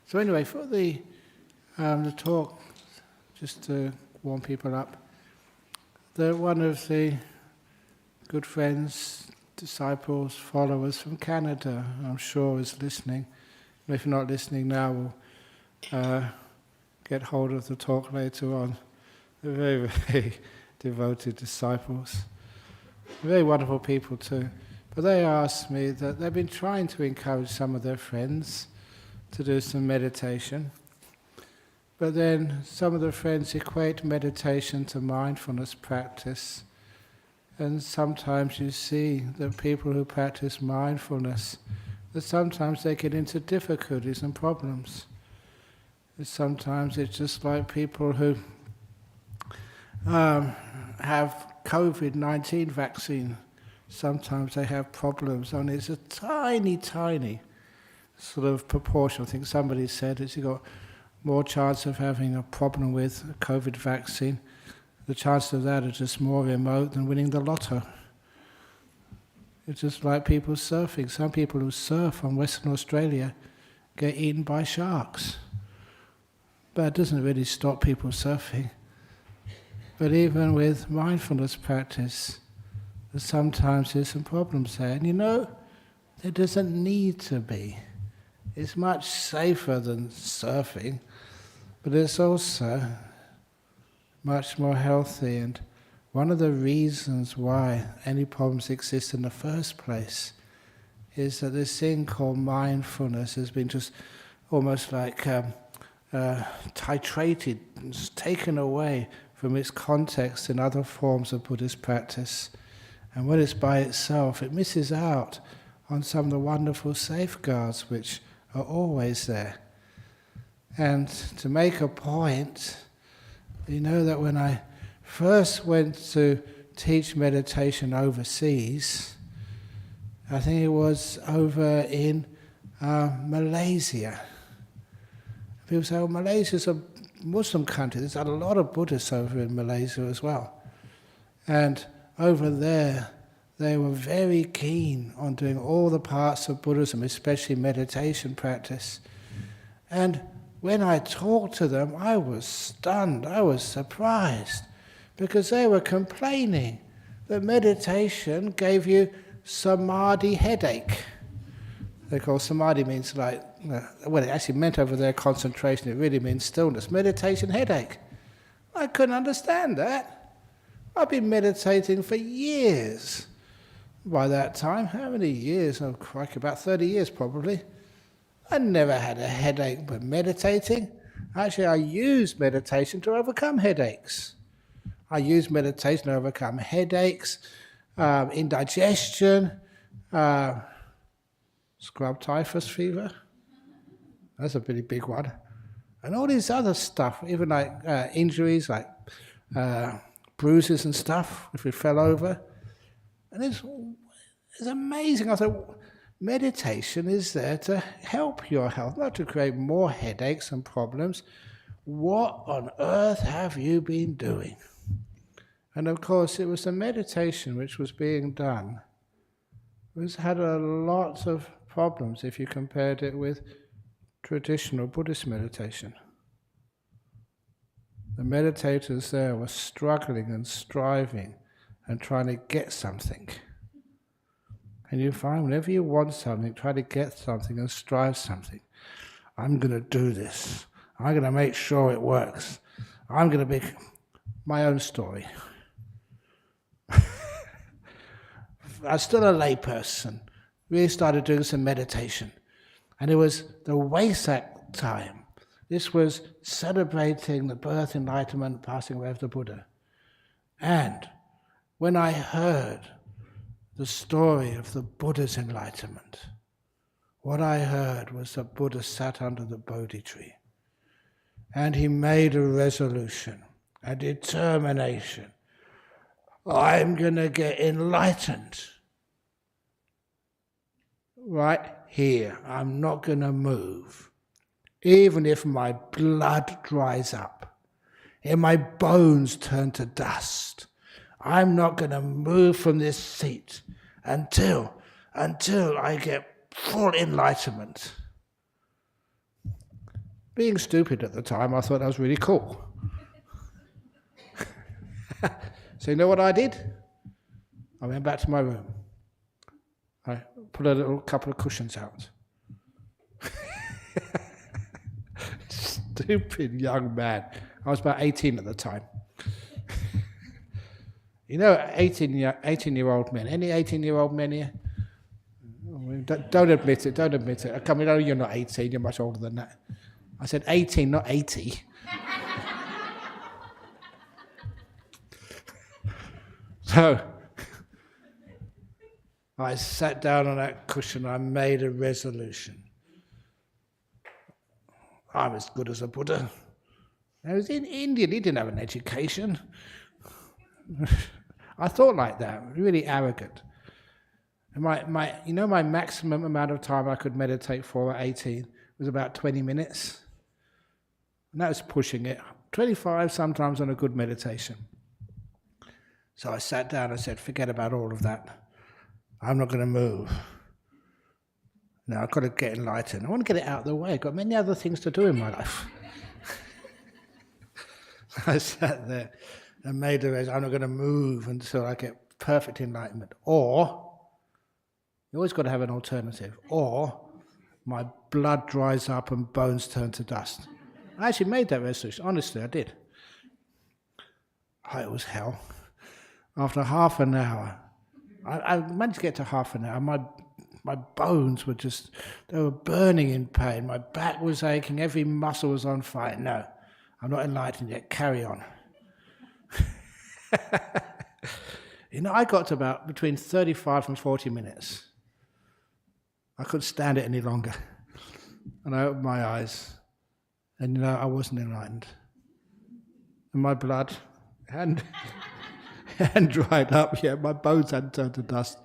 So anyway, for the talk, just to warm people up, one of the good friends, disciples, followers from Canada, I'm sure is listening. If you're not listening now, we'll get hold of the talk later on. They're very, very devoted disciples. Very wonderful people too. But they asked me that they've been trying to encourage some of their friends to do some meditation. But then some of the friends equate meditation to mindfulness practice. And sometimes you see that people who practice mindfulness, that sometimes they get into difficulties and problems. And sometimes it's just like people who have COVID-19 vaccine. Sometimes they have problems, and it's a tiny, tiny sort of proportion. I think somebody said is you've got more chance of having a problem with a COVID vaccine. The chances of that are just more remote than winning the lotto. It's just like people surfing. Some people who surf on Western Australia get eaten by sharks. But it doesn't really stop people surfing. But even with mindfulness practice, sometimes there's some problems there. And there doesn't need to be. It's much safer than surfing, but it's also much more healthy. And one of the reasons why any problems exist in the first place is that this thing called mindfulness has been just almost like titrated, taken away from its context in other forms of Buddhist practice. And when it's by itself, it misses out on some of the wonderful safeguards which are always there. And to make a point, that when I first went to teach meditation overseas, I think it was over in Malaysia. People say, oh, Malaysia's a Muslim country. There's a lot of Buddhists over in Malaysia as well. And over there, they were very keen on doing all the parts of Buddhism, especially meditation practice. And when I talked to them, I was stunned, I was surprised, because they were complaining that meditation gave you samadhi headache. They call samadhi means it actually meant over there concentration, it really means stillness. Meditation headache. I couldn't understand that. I've been meditating for years. By that time, how many years? Oh, crikey, about 30 years probably. I never had a headache by meditating. Actually, I use meditation to overcome headaches. I use meditation to overcome headaches, indigestion, scrub typhus fever. That's a pretty big one. And all these other stuff, even like injuries, like bruises and stuff, if we fell over. And it's amazing. I thought, meditation is there to help your health, not to create more headaches and problems. What on earth have you been doing? And of course, it was the meditation which was being done, which had a lot of problems if you compared it with traditional Buddhist meditation. The meditators there were struggling and striving and trying to get something. And you find whenever you want something, try to get something and strive something. I'm going to do this. I'm going to make sure it works. I'm going to be my own story. I was still a layperson. Really started doing some meditation. And it was the Wesak time. This was celebrating the birth, enlightenment, passing away of the Buddha. And when I heard the story of the Buddha's enlightenment, what I heard was that Buddha sat under the Bodhi tree and he made a resolution, a determination. I'm going to get enlightened right here. I'm not going to move, even if my blood dries up and my bones turn to dust. I'm not going to move from this seat until I get full enlightenment. Being stupid at the time, I thought that was really cool. So you know what I did? I went back to my room. I put a couple of cushions out. Stupid young man. I was about 18 at the time. You know, 18-year-old men. Any 18-year-old men here? Don't admit it, don't admit it. I mean, no, you're not 18, you're much older than that. I said 18, not 80. So, I sat down on that cushion, I made a resolution. I'm as good as a Buddha. I was in India, he didn't have an education. I thought like that, really arrogant. And my maximum amount of time I could meditate for at 18 was about 20 minutes. And that was pushing it. 25 sometimes on a good meditation. So I sat down and said, forget about all of that. I'm not going to move. No, I've got to get enlightened. I want to get it out of the way. I've got many other things to do in my life. I sat there and made the resolution, I'm not going to move until I get perfect enlightenment. Or, you always got to have an alternative. Or, my blood dries up and bones turn to dust. I actually made that resolution. Honestly, I did. Oh, it was hell. After half an hour, I managed to get to half an hour. My bones were they were burning in pain. My back was aching. Every muscle was on fire. No, I'm not enlightened yet. Carry on. You know, I got to about between 35 and 40 minutes. I couldn't stand it any longer. And I opened my eyes. And, you know, I wasn't enlightened. And my blood hadn't dried up yet. My bones hadn't turned to dust.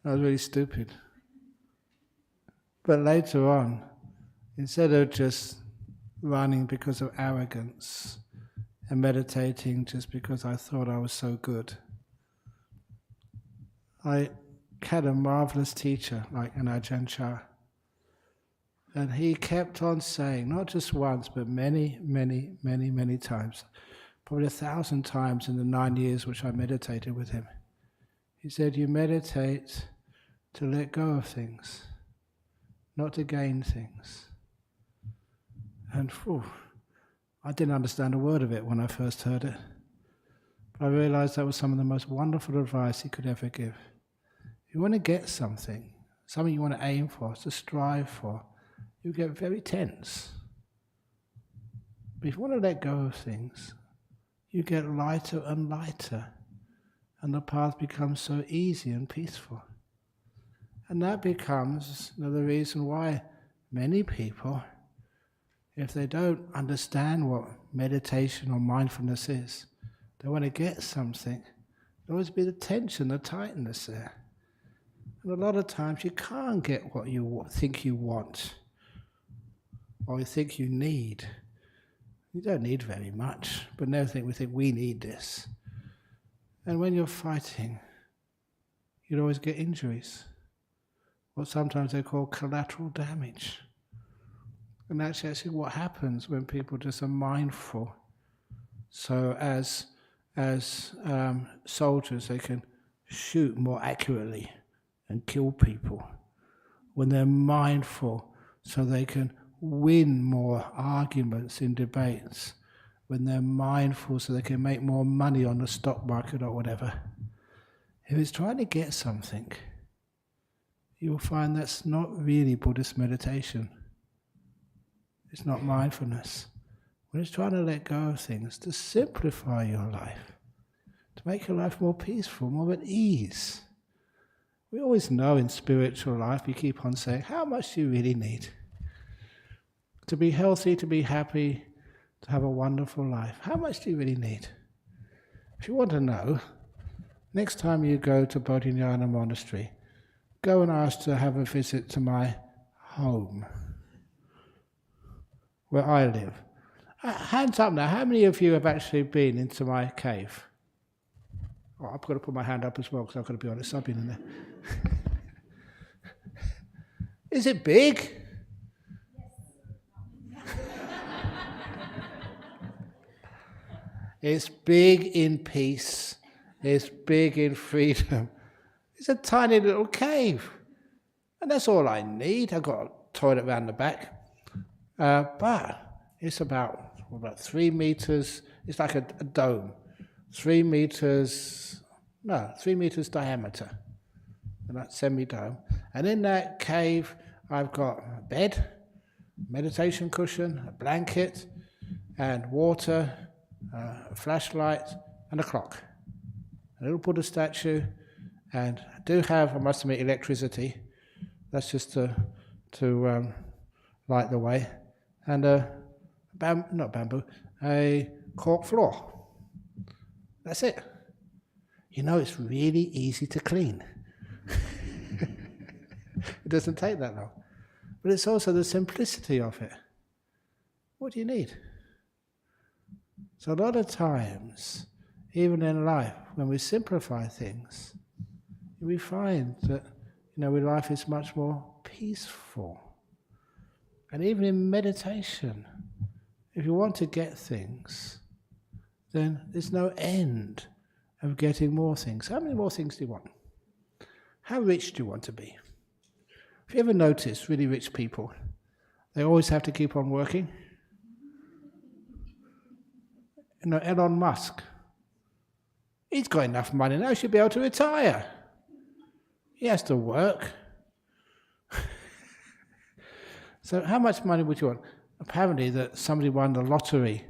I was really stupid. But later on, instead of just running because of arrogance and meditating just because I thought I was so good, I had a marvelous teacher like an Ajahn Chah. And he kept on saying, not just once, but many, many, many, many times, probably 1,000 times in the 9 years which I meditated with him. He said, you meditate to let go of things, not to gain things. And I didn't understand a word of it when I first heard it. But I realized that was some of the most wonderful advice he could ever give. If you want to get something you want to aim for, to strive for, you get very tense. But if you want to let go of things, you get lighter and lighter, and the path becomes so easy and peaceful. And that becomes the reason why many people, if they don't understand what meditation or mindfulness is, they want to get something, there'll always be the tension, the tightness there. And a lot of times you can't get what you think you want, or you think you need. You don't need very much, but we think we need this. And when you're fighting, you'd always get injuries, what sometimes they call collateral damage. And that's actually what happens when people just are mindful. So as soldiers, they can shoot more accurately and kill people. When they're mindful, so they can win more arguments in debates. When they're mindful, so they can make more money on the stock market or whatever. If it's trying to get something, you'll find that's not really Buddhist meditation. It's not mindfulness. When it's trying to let go of things, to simplify your life, to make your life more peaceful, more at ease. We always know in spiritual life, we keep on saying, how much do you really need? To be healthy, to be happy, to have a wonderful life. How much do you really need? If you want to know, next time you go to Bodhinyana Monastery, go and ask to have a visit to my home, where I live. Hands up now, how many of you have actually been into my cave? Oh, I've got to put my hand up as well, because I've got to be honest, I've been in there. Is it big? It's big in peace. It's big in freedom. It's a tiny little cave. And that's all I need. I've got a toilet round the back. But it's about 3 meters. It's like a dome. 3 meters diameter. And that semi-dome. And in that cave, I've got a bed, meditation cushion, a blanket, and water, a flashlight, and a clock. A little Buddha statue, and I do have, I must admit, electricity. That's just to light the way. And a cork floor. That's it. You know, it's really easy to clean. It doesn't take that long. But it's also the simplicity of it. What do you need? So a lot of times, even in life, when we simplify things, we find that life is much more peaceful. And even in meditation, if you want to get things, then there's no end of getting more things. How many more things do you want? How rich do you want to be? Have you ever noticed really rich people, they always have to keep on working? Elon Musk, he's got enough money now, he should be able to retire. He has to work. So how much money would you want? Apparently that somebody won the lottery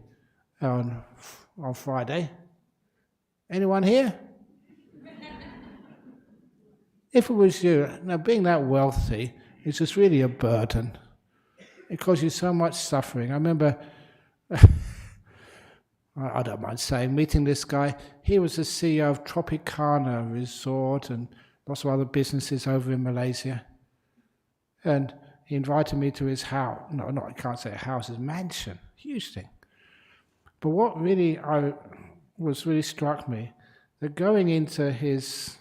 on Friday. Anyone here? If it was you, now being that wealthy is just really a burden. It causes you so much suffering. I remember, I don't mind saying, meeting this guy. He was the CEO of Tropicana Resort and lots of other businesses over in Malaysia. And he invited me to his house. No, I can't say a house, his mansion. Huge thing. But what really struck me, that going into his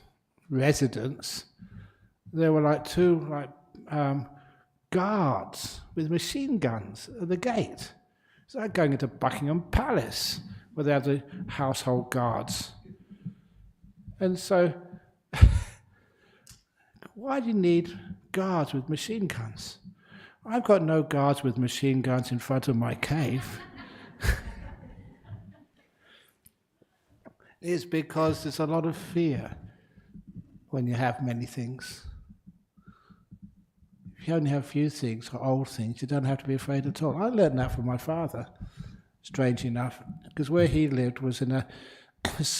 residence, there were two guards with machine guns at the gate. It's like going into Buckingham Palace, where they have the household guards. And so, why do you need guards with machine guns? I've got no guards with machine guns in front of my cave. It's because there's a lot of fear when you have many things. If you only have few things or old things, you don't have to be afraid at all. I learned that from my father, strange enough, because where he lived was in a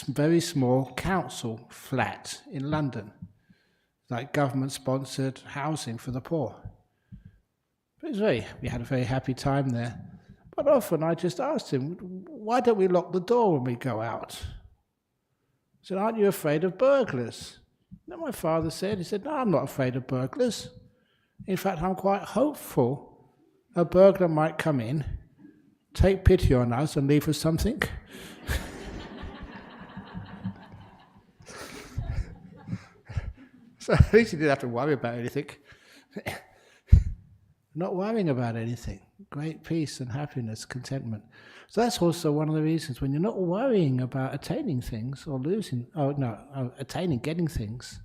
very small council flat in London, like government-sponsored housing for the poor. But we had a very happy time there. But often I just asked him, why don't we lock the door when we go out? I said, aren't you afraid of burglars? And my father said, no, I'm not afraid of burglars. In fact, I'm quite hopeful a burglar might come in, take pity on us and leave us something. So at least he didn't have to worry about anything. Not worrying about anything. Great peace and happiness, contentment. So that's also one of the reasons when you're not worrying about attaining things or attaining, getting things,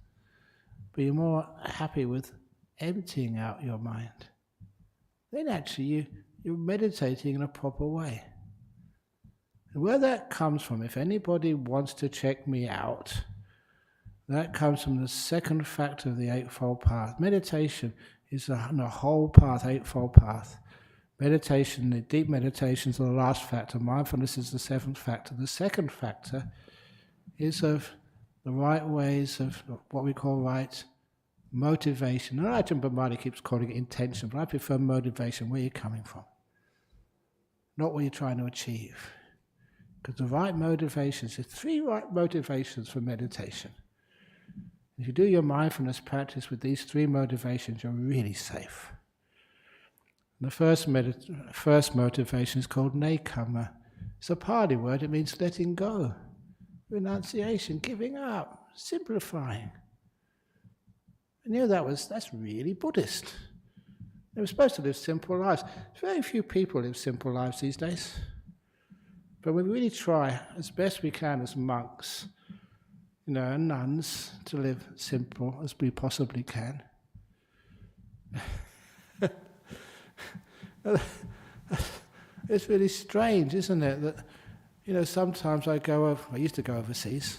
but you're more happy with emptying out your mind, then actually you're meditating in a proper way. And where that comes from, if anybody wants to check me out, that comes from the second factor of the Eightfold Path. Meditation is a whole path, Eightfold Path. Meditation, the deep meditations are the last factor. Mindfulness is the seventh factor. The second factor is of the right ways of what we call right motivation. And Ajahn Brahm keeps calling it intention, but I prefer motivation, where you're coming from, not what you're trying to achieve. Because the right motivations, there's 3 right motivations for meditation. If you do your mindfulness practice with these 3 motivations, you're really safe. The first motivation is called nekama. It's a Pali word, it means letting go, renunciation, giving up, simplifying. I knew that's really Buddhist. They were supposed to live simple lives. Very few people live simple lives these days. But we really try as best we can as monks, and nuns, to live simple as we possibly can. It's really strange, isn't it, that sometimes I used to go overseas.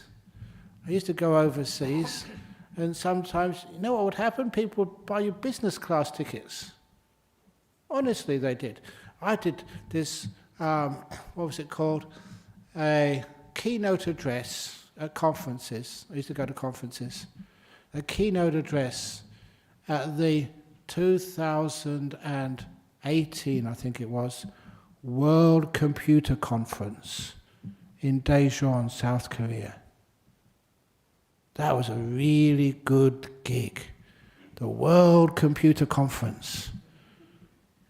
And sometimes, what would happen? People would buy you business class tickets. Honestly, they did. I did this, what was it called? A keynote address at conferences. I used to go to conferences. A keynote address at the 2018, I think it was, World Computer Conference in Daejeon, South Korea. That was a really good gig. The World Computer Conference.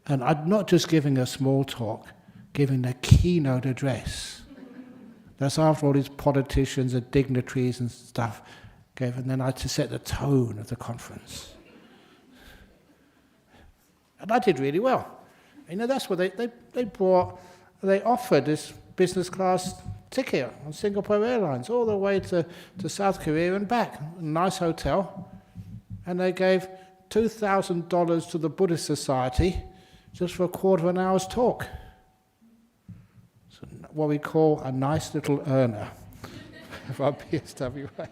And I'm not just giving a small talk, giving a keynote address. That's after all these politicians and dignitaries and stuff gave, and then I had to set the tone of the conference. And I did really well. That's what they offered this business class ticket on Singapore Airlines all the way to South Korea and back. A nice hotel. And they gave $2,000 to the Buddhist Society just for a quarter of an hour's talk. So what we call a nice little earner of our PSWA.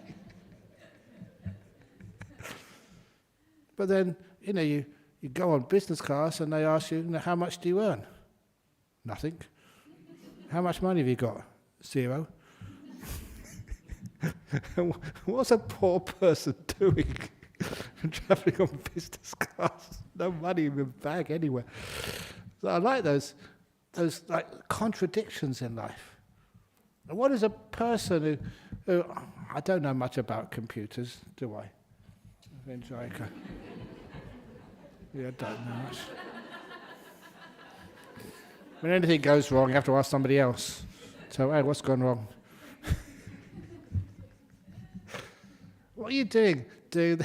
But then, you go on business class and they ask you, how much do you earn? Nothing. How much money have you got? 0. What's a poor person doing travelling on business class? No money in the bag anywhere. So I like those contradictions in life. And what is a person who I don't know much about computers, do I? Yeah, I don't know much. When anything goes wrong, you have to ask somebody else. So, hey, what's gone wrong? What are you doing? Doing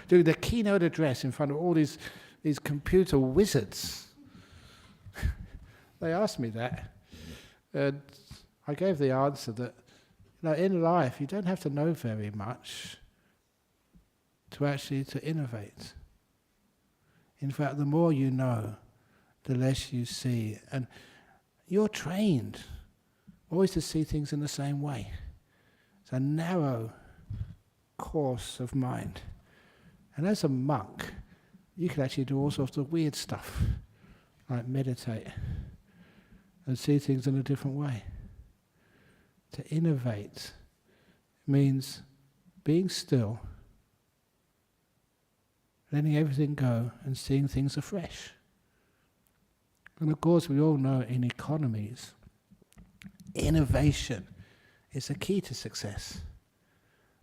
the keynote address in front of all these computer wizards. They asked me that. And I gave the answer that, in life, you don't have to know very much to innovate. In fact, the more you know, the less you see. And you're trained always to see things in the same way. It's a narrow course of mind. And as a monk, you can actually do all sorts of weird stuff, like meditate and see things in a different way. To innovate means being still, letting everything go and seeing things afresh. And of course we all know in economies, innovation is the key to success.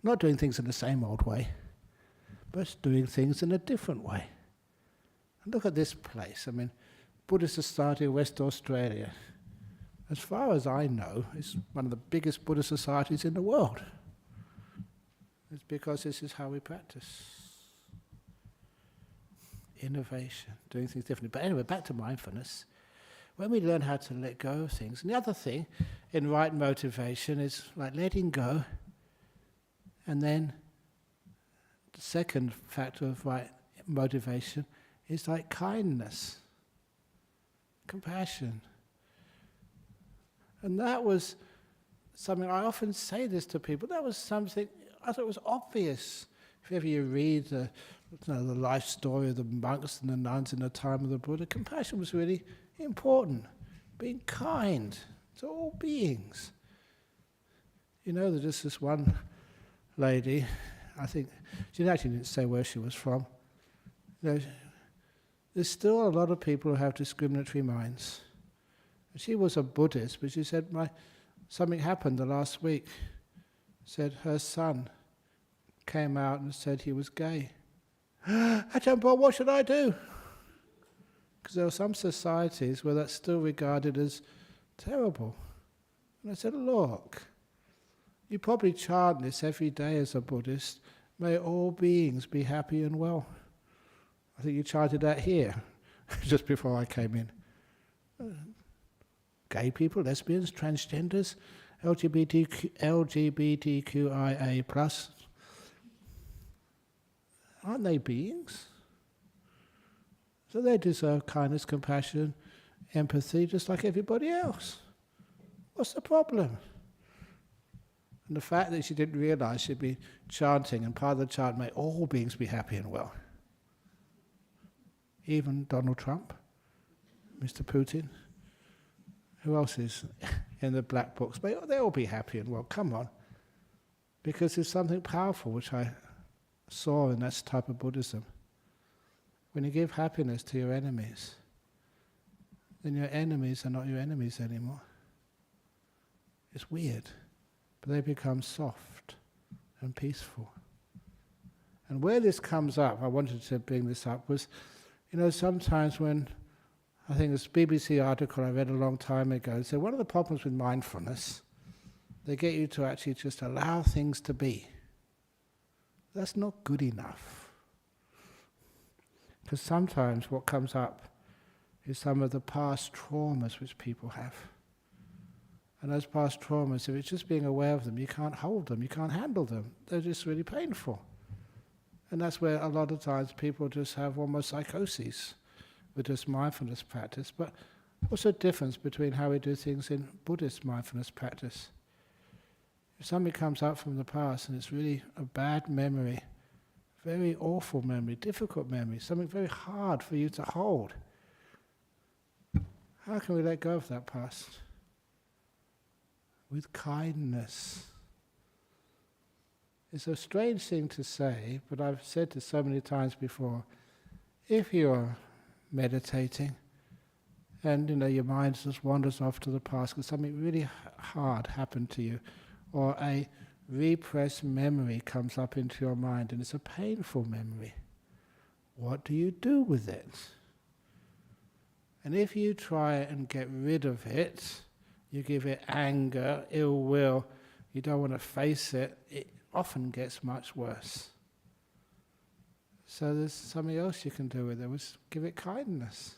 Not doing things in the same old way, but doing things in a different way. And look at this place. Buddhist Society of West Australia. As far as I know, it's one of the biggest Buddhist societies in the world. It's because this is how we practice. Innovation, doing things differently. But anyway, back to mindfulness. When we learn how to let go of things, and the other thing in right motivation is like letting go, and then the second factor of right motivation is like kindness, compassion. And that was something, I often say this to people, that was something I thought was obvious. If ever you read the life story of the monks and the nuns in the time of the Buddha, compassion was really important. Being kind to all beings. There's just this one lady, I think, she actually didn't say where she was from. There's still a lot of people who have discriminatory minds. She was a Buddhist, but she said, something happened the last week. Said her son came out and said he was gay. Ajahn Bram, what should I do? Because there are some societies where that's still regarded as terrible. And I said, look, you probably chant this every day as a Buddhist, may all beings be happy and well. I think you chanted that here, just before I came in. gay people, lesbians, transgenders, LGBTQIA+. Aren't they beings? So they deserve kindness, compassion, empathy, just like everybody else. What's the problem? And the fact that she didn't realize she'd be chanting, and part of the chant, may all beings be happy and well. Even Donald Trump, Mr. Putin, who else is in the black books? May they all be happy and well. Come on. Because there's something powerful which I saw in that type of Buddhism. When you give happiness to your enemies, then your enemies are not your enemies anymore. It's weird, but they become soft and peaceful. And where this comes up, I wanted to bring this up, was, sometimes when, I think this BBC article I read a long time ago, said one of the problems with mindfulness, they get you to actually just allow things to be. That's not good enough. Because sometimes what comes up is some of the past traumas which people have. And those past traumas, if it's just being aware of them, you can't hold them, you can't handle them. They're just really painful. And that's where a lot of times people just have almost psychoses with this mindfulness practice. But what's the difference between how we do things in Buddhist mindfulness practice? If something comes up from the past and it's really a bad memory, very awful memory, difficult memory, something very hard for you to hold, how can we let go of that past? With kindness. It's a strange thing to say, but I've said this so many times before. If you're meditating and your mind just wanders off to the past because something really hard happened to you, or a repressed memory comes up into your mind and it's a painful memory, what do you do with it? And if you try and get rid of it, you give it anger, ill will, you don't want to face it, it often gets much worse. So there's something else you can do with it, was give it kindness.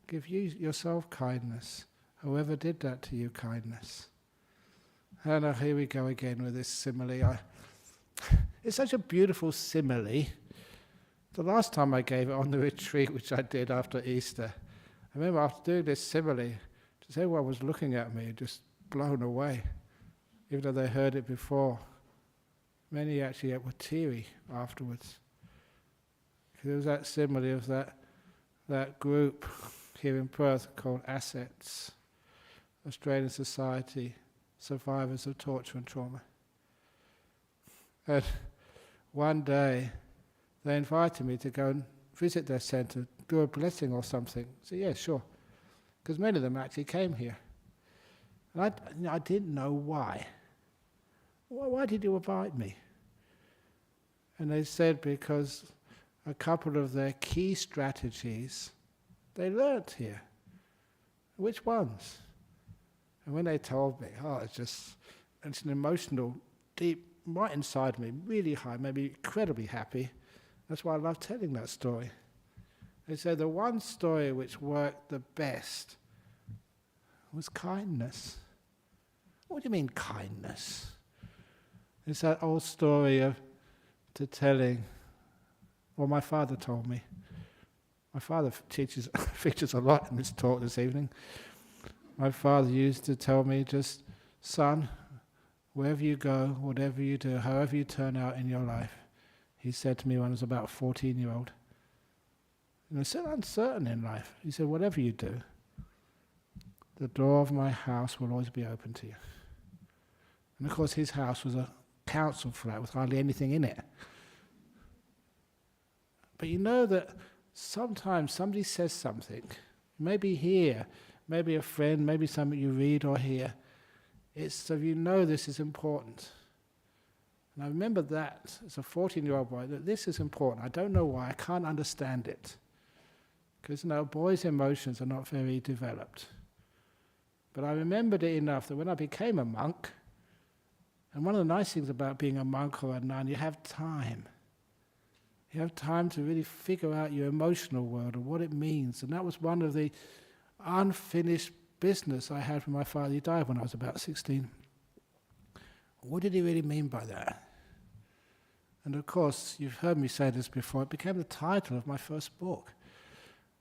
Give yourself kindness. Whoever did that to you, kindness. And here we go again with this simile. It's such a beautiful simile. The last time I gave it on the retreat, which I did after Easter, I remember after doing this simile, just everyone was looking at me, just blown away, even though they heard it before. Many actually were teary afterwards. Because it was that simile of that group here in Perth called Assets, Australian Society, Survivors of Torture and Trauma. And one day they invited me to go and visit their centre, do a blessing or something. I said, yeah, sure. Because many of them actually came here. And I didn't know why. Why did you invite me? And they said because a couple of their key strategies they learnt here. Which ones? And when they told me, it's an emotional, deep, right inside me, really high, made me incredibly happy. That's why I love telling that story. They said the one story which worked the best was kindness. What do you mean kindness? It's that old story of my father told me. My father features a lot in this talk this evening. My father used to tell me, just, son, wherever you go, whatever you do, however you turn out in your life, he said to me when I was about a 14-year-old, still uncertain in life. He said, whatever you do, the door of my house will always be open to you. And of course his house was a council flat with hardly anything in it. But you know that sometimes somebody says something, maybe here, maybe a friend, maybe something you read or hear, it's so you know this is important. And I remember that as a 14-year-old boy, that this is important. I don't know why, I can't understand it. Because boys' emotions are not very developed. But I remembered it enough that when I became a monk, and one of the nice things about being a monk or a nun, you have time. You have time to really figure out your emotional world and what it means. And that was one of the unfinished business I had with my father. He died when I was about 16. What did he really mean by that? And of course, you've heard me say this before, it became the title of my first book.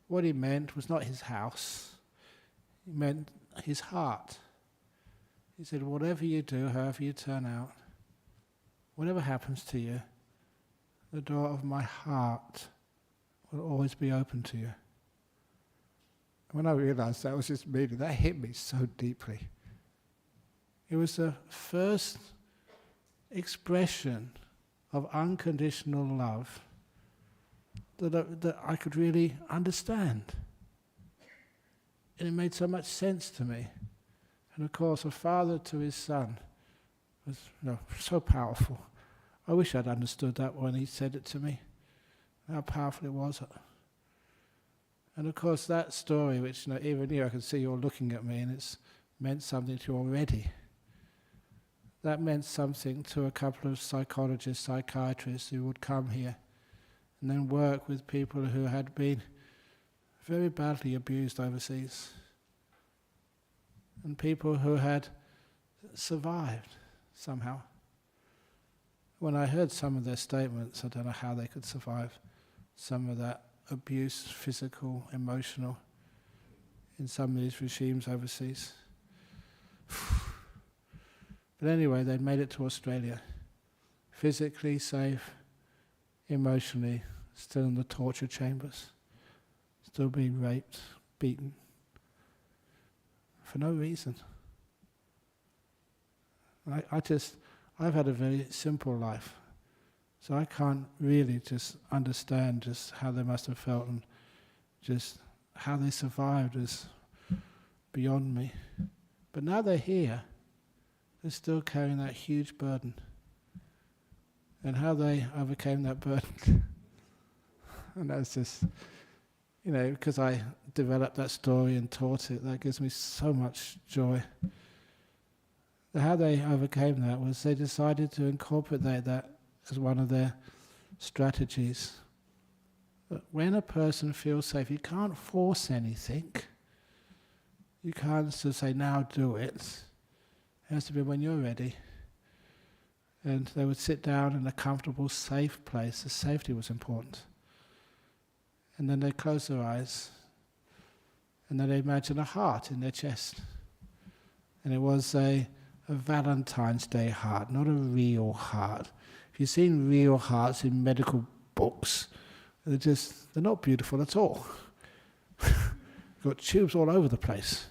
What he meant was not his house, he meant his heart. He said, whatever you do, however you turn out, whatever happens to you, the door of my heart will always be open to you. When I realized that was his meaning, that hit me so deeply. It was the first expression of unconditional love that I could really understand. And it made so much sense to me. And of course, a father to his son was so powerful. I wish I'd understood that when he said it to me, how powerful it was. And of course, that story, which even here I can see you're looking at me, and it's meant something to you already. That meant something to a couple of psychologists, psychiatrists who would come here and then work with people who had been very badly abused overseas, and people who had survived somehow. When I heard some of their statements, I don't know how they could survive some of that abuse, physical, emotional, in some of these regimes overseas. But anyway, they'd made it to Australia, physically safe, emotionally still in the torture chambers, still being raped, beaten, for no reason. I've had a very simple life, so I can't really just understand just how they must have felt, and just how they survived is beyond me. But now they're here, they're still carrying that huge burden. And how they overcame that burden. And that's just, because I developed that story and taught it, that gives me so much joy. How they overcame that was they decided to incorporate that as one of their strategies. But when a person feels safe, you can't force anything. You can't just say, now do it. It has to be when you're ready. And they would sit down in a comfortable, safe place. The safety was important. And then they'd close their eyes. And then they'd imagine a heart in their chest. And it was a Valentine's Day heart, not a real heart. If you've seen real hearts in medical books, they're not beautiful at all. Got tubes all over the place.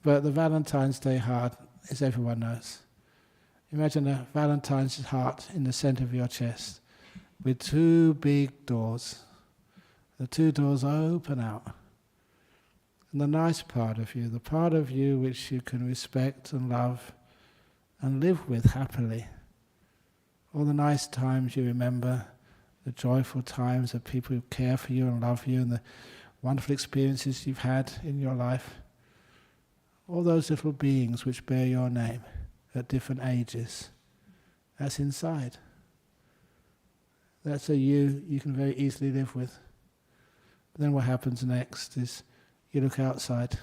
But the Valentine's Day heart, as everyone knows. Imagine a Valentine's heart in the center of your chest with two big doors. The two doors open out. And the nice part of you, the part of you which you can respect and love and live with happily. All the nice times you remember, the joyful times of people who care for you and love you, and the wonderful experiences you've had in your life. All those little beings which bear your name at different ages, that's inside. That's a you can very easily live with. But then what happens next is you look outside.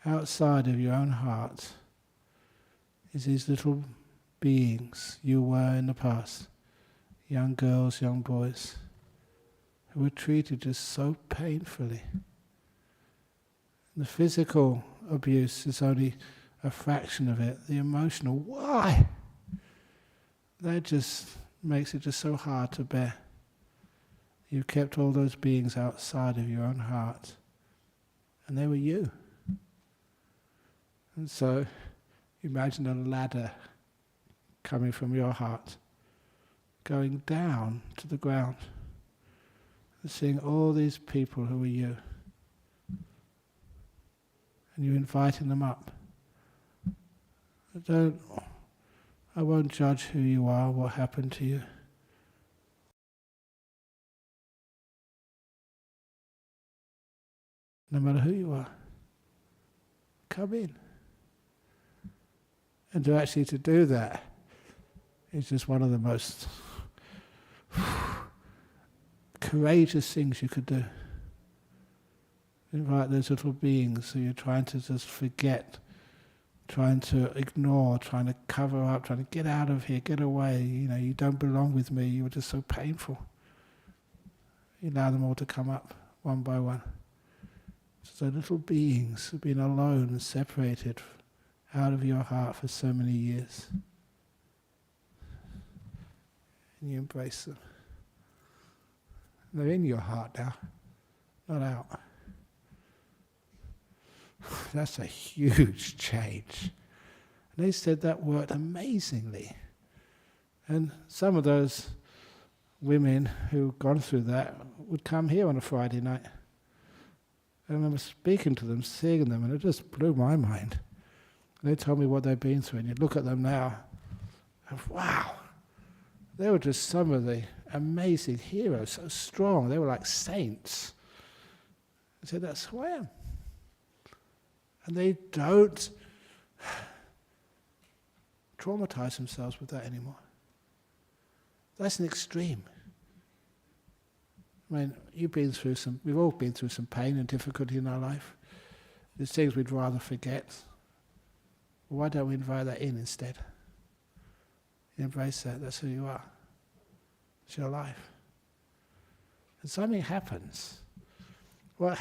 Outside of your own heart is these little beings you were in the past, young girls, young boys, who were treated just so painfully. The physical abuse is only a fraction of it. The emotional, why? That just makes it just so hard to bear. You've kept all those beings outside of your own heart, and they were you. And so, imagine a ladder coming from your heart, going down to the ground, and seeing all these people who are you. And you're inviting them up. I won't judge who you are, what happened to you. No matter who you are, come in. And to do that is just one of the most courageous things you could do. invite those little beings who you're trying to just forget, trying to ignore, trying to cover up, trying to get out of here, get away. You don't belong with me. You were just so painful. You allow them all to come up one by one. So little beings who've been alone and separated out of your heart for so many years. And you embrace them. They're in your heart now, not out. That's a huge change. And they said that worked amazingly. And some of those women who've gone through that would come here on a Friday night. I remember speaking to them, seeing them, and it just blew my mind. And they told me what they've been through, and you look at them now, and wow, they were just some of the amazing heroes, so strong. They were like saints. I said, that's who I am. And they don't traumatize themselves with that anymore. That's an extreme. I mean, we've all been through some pain and difficulty in our life. There's things we'd rather forget. Well, why don't we invite that in instead? Embrace that, that's who you are. It's your life. And something happens. What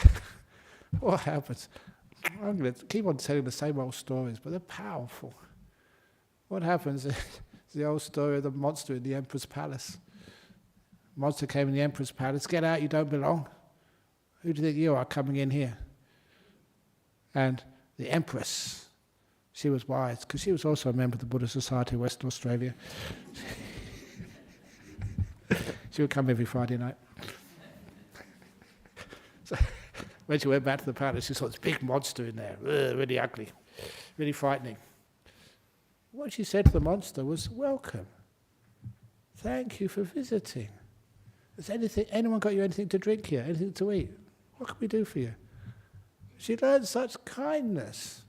happens? I'm going to keep on telling the same old stories, but they're powerful. What happens is the old story of the monster in the emperor's palace. Monster came in the emperor's palace. Get out, you don't belong. Who do you think you are coming in here? And the empress, she was wise, because she was also a member of the Buddhist Society of Western Australia. She would come every Friday night. So when she went back to the palace, she saw this big monster in there, really ugly, really frightening. What she said to the monster was, welcome. Thank you for visiting. Has anyone got you anything to drink here, anything to eat? What can we do for you? She learned such kindness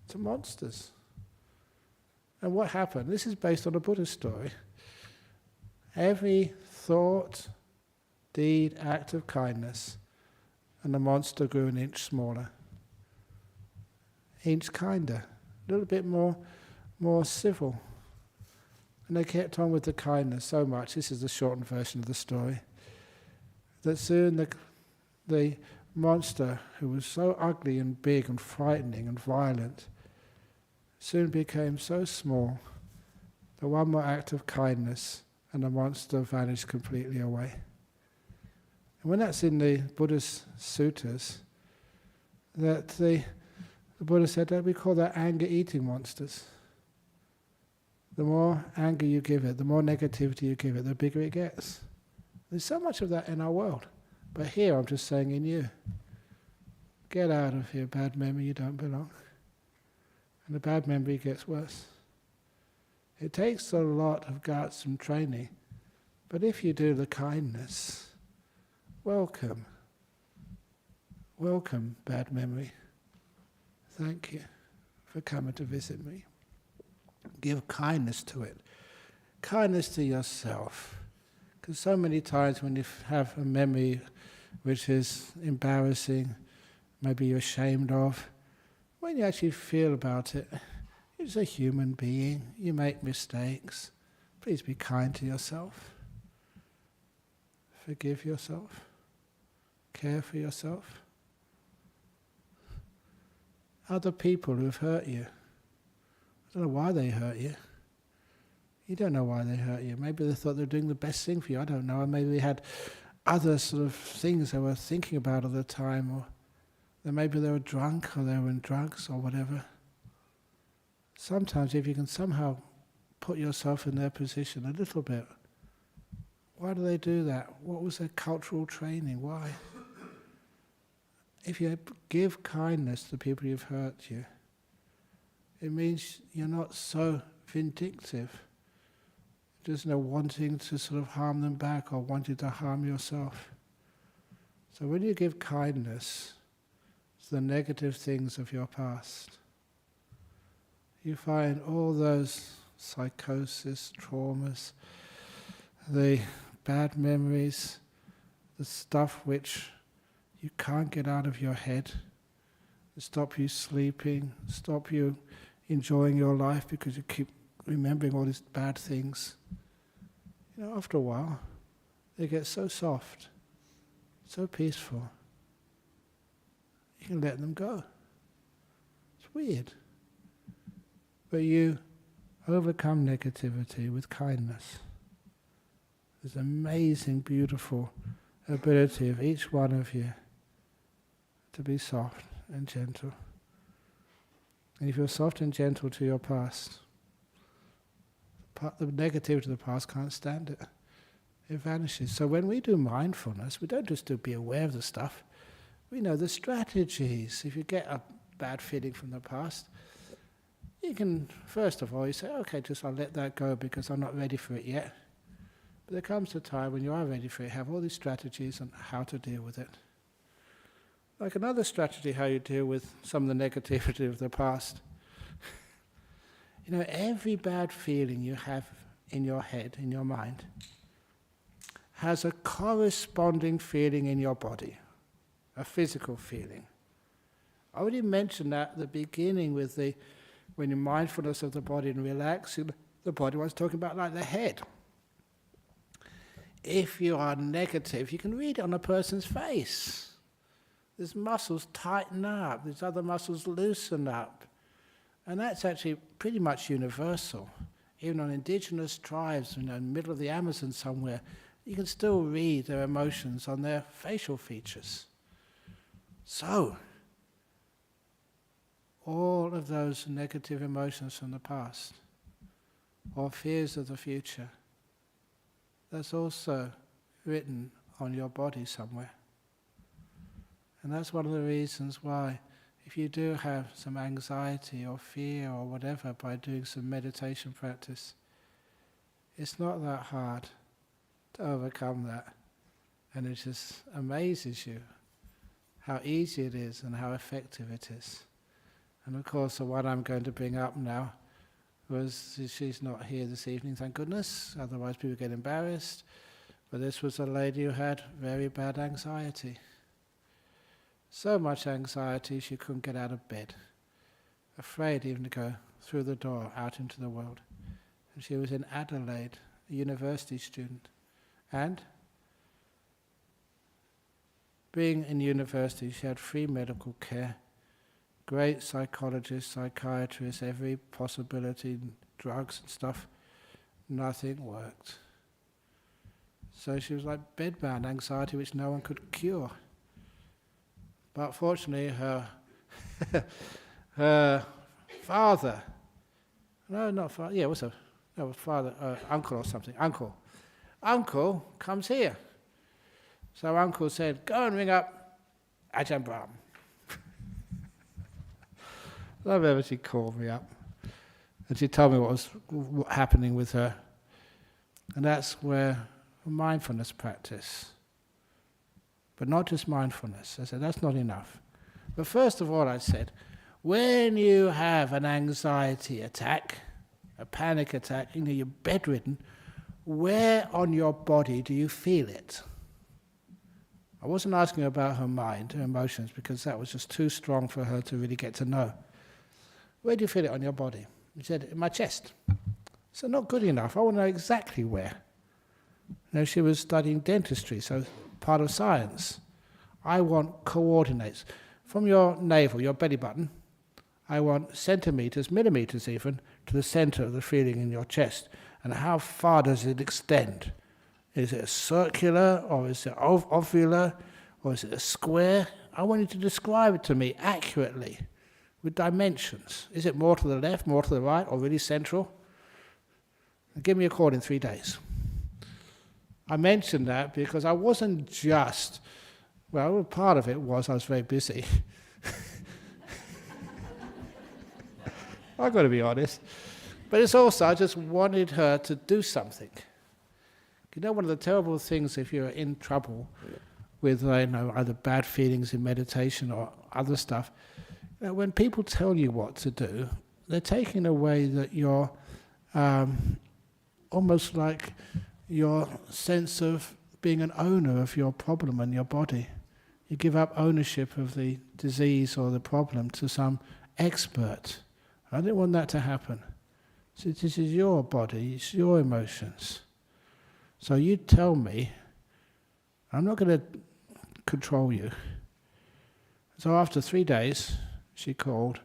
to monsters. And what happened? This is based on a Buddhist story. Every thought, deed, act of kindness, and the monster grew an inch smaller. Inch kinder, a little bit more civil. And they kept on with the kindness so much, this is the shortened version of the story, that soon the monster, who was so ugly and big and frightening and violent, soon became so small that one more act of kindness and the monster vanished completely away. And when that's in the Buddhist suttas, that the Buddha said that we call that anger-eating monsters. The more anger you give it, the more negativity you give it, the bigger it gets. There's so much of that in our world. But here I'm just saying in you, get out of here, bad memory, you don't belong. And the bad memory gets worse. It takes a lot of guts and training, but if you do the kindness, welcome. Welcome, bad memory. Thank you for coming to visit me. Give kindness to it. Kindness to yourself. Because so many times when you have a memory which is embarrassing, maybe you're ashamed of, when you actually feel about it, you're just a human being, you make mistakes. Please be kind to yourself. Forgive yourself. Care for yourself. Other people who've hurt you, I don't know why they hurt you. You don't know why they hurt you. Maybe they thought they were doing the best thing for you, I don't know. Or maybe they had other sort of things they were thinking about all the time, or then maybe they were drunk, or they were in drugs, or whatever. Sometimes if you can somehow put yourself in their position a little bit, why do they do that? What was their cultural training? Why? If you give kindness to people who've hurt you, it means you're not so vindictive. There's no wanting to sort of harm them back or wanting to harm yourself. So when you give kindness to the negative things of your past, you find all those psychosis, traumas, the bad memories, the stuff which you can't get out of your head, stop you sleeping, stop you enjoying your life because you keep remembering all these bad things. After a while, they get so soft, so peaceful. You can let them go. It's weird. But you overcome negativity with kindness. There's amazing, beautiful ability of each one of you to be soft and gentle. And if you're soft and gentle to your past, the negativity of the past can't stand it. It vanishes. So when we do mindfulness, we don't just be aware of the stuff. We know the strategies. If you get a bad feeling from the past, you can, first of all, you say, okay, I'll let that go because I'm not ready for it yet. But there comes a time when you are ready for it, you have all these strategies on how to deal with it. Like another strategy how you deal with some of the negativity of the past. Every bad feeling you have in your head, in your mind, has a corresponding feeling in your body, a physical feeling. I already mentioned that at the beginning when you're mindfulness of the body and relaxing the body, I was talking about like the head. If you are negative, you can read it on a person's face. These muscles tighten up, these other muscles loosen up. And that's actually pretty much universal. Even on indigenous tribes, in the middle of the Amazon somewhere, you can still read their emotions on their facial features. So, all of those negative emotions from the past, or fears of the future, that's also written on your body somewhere. And that's one of the reasons why, if you do have some anxiety or fear or whatever by doing some meditation practice, it's not that hard to overcome that. And it just amazes you how easy it is and how effective it is. And of course the one I'm going to bring up now she's not here this evening, thank goodness, otherwise people get embarrassed. But this was a lady who had very bad anxiety. So much anxiety she couldn't get out of bed, afraid even to go through the door out into the world. And she was in Adelaide, a university student. And being in university, she had free medical care, great psychologists, psychiatrists, every possibility, drugs and stuff. Nothing worked. So she was like bedbound anxiety which no one could cure. But fortunately her father, uncle or something, uncle comes here. So uncle said, go and ring up Ajahn Brahm. I remember she called me up and she told me what was happening with her. And that's where mindfulness practice. But not just mindfulness. I said, that's not enough. But first of all, I said, when you have an anxiety attack, a panic attack, you're bedridden, where on your body do you feel it? I wasn't asking about her mind, her emotions, because that was just too strong for her to really get to know. Where do you feel it on your body? She said, in my chest. So not good enough. I want to know exactly where. She was studying dentistry, so part of science. I want coordinates. From your navel, your belly button, I want centimeters, millimeters even, to the center of the feeling in your chest. And how far does it extend? Is it a circular, or is it ovular, or is it a square? I want you to describe it to me accurately, with dimensions. Is it more to the left, more to the right, or really central? And give me a call in 3 days. I mentioned that because I wasn't just, part of it was I was very busy. I've got to be honest. But it's also, I just wanted her to do something. One of the terrible things if you're in trouble with either bad feelings in meditation or other stuff, when people tell you what to do, they're taking away that you're almost like your sense of being an owner of your problem and your body. You give up ownership of the disease or the problem to some expert. I didn't want that to happen. So this is your body, it's your emotions. So you tell me, I'm not going to control you. So after 3 days, she called,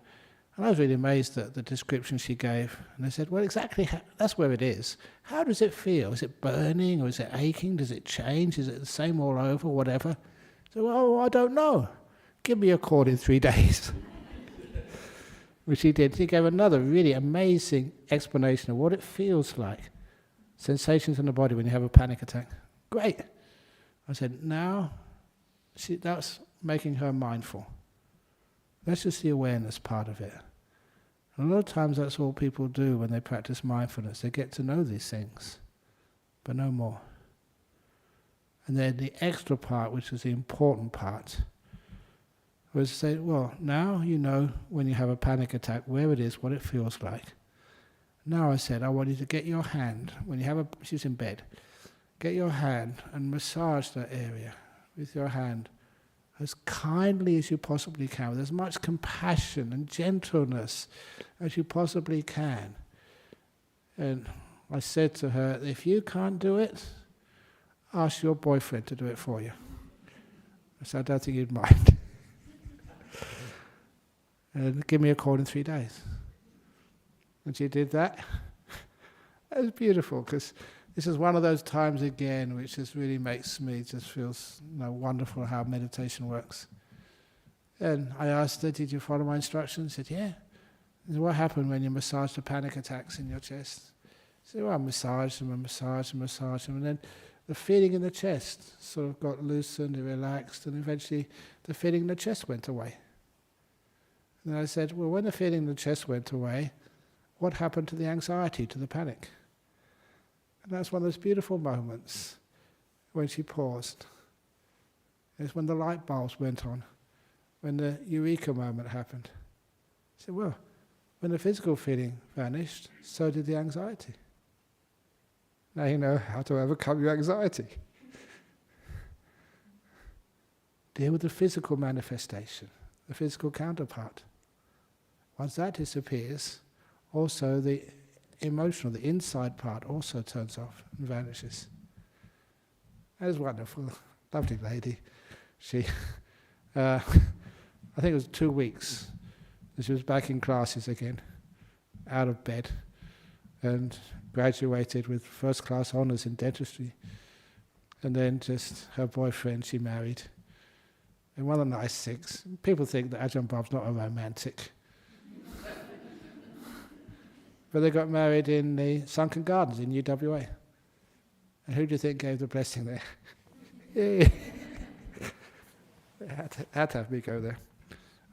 and I was really amazed at the description she gave. And I said, well, exactly, that's where it is. How does it feel? Is it burning, or is it aching? Does it change? Is it the same all over, whatever? So, well, I don't know. Give me a call in 3 days. Which she did. She gave another really amazing explanation of what it feels like. Sensations in the body when you have a panic attack. Great. I said, now, that's making her mindful. That's just the awareness part of it. And a lot of times that's all people do when they practice mindfulness. They get to know these things, but no more. And then the extra part, which is the important part, was to say, well, now you know when you have a panic attack, where it is, what it feels like. Now I said, I want you to get your hand, when you have she's in bed, get your hand and massage that area with your hand as kindly as you possibly can, with as much compassion and gentleness as you possibly can. And I said to her, if you can't do it, ask your boyfriend to do it for you. So I don't think he'd mind. And give me a call in 3 days. And she did that. It was beautiful, because this is one of those times again which just really makes me just feel wonderful how meditation works. And I asked her, did you follow my instructions? She said, yeah. I said, what happened when you massaged the panic attacks in your chest? She said, well, I massaged them and massaged and massaged them. And then the feeling in the chest sort of got loosened and relaxed, and eventually the feeling in the chest went away. And I said, well, when the feeling in the chest went away, what happened to the anxiety, to the panic? And that's one of those beautiful moments when she paused. It's when the light bulbs went on, when the eureka moment happened. She said, well, when the physical feeling vanished, so did the anxiety. Now you know how to overcome your anxiety. Deal with the physical manifestation, the physical counterpart. Once that disappears, also the emotional, the inside part also turns off and vanishes. That was wonderful, lovely lady. She, I think it was 2 weeks, and she was back in classes again, out of bed, and graduated with first-class honours in dentistry. And then just her boyfriend she married. And one of the nice things, people think that Ajahn Brahm's not a romantic. But they got married in the Sunken Gardens in UWA. And who do you think gave the blessing there? They had to have me go there.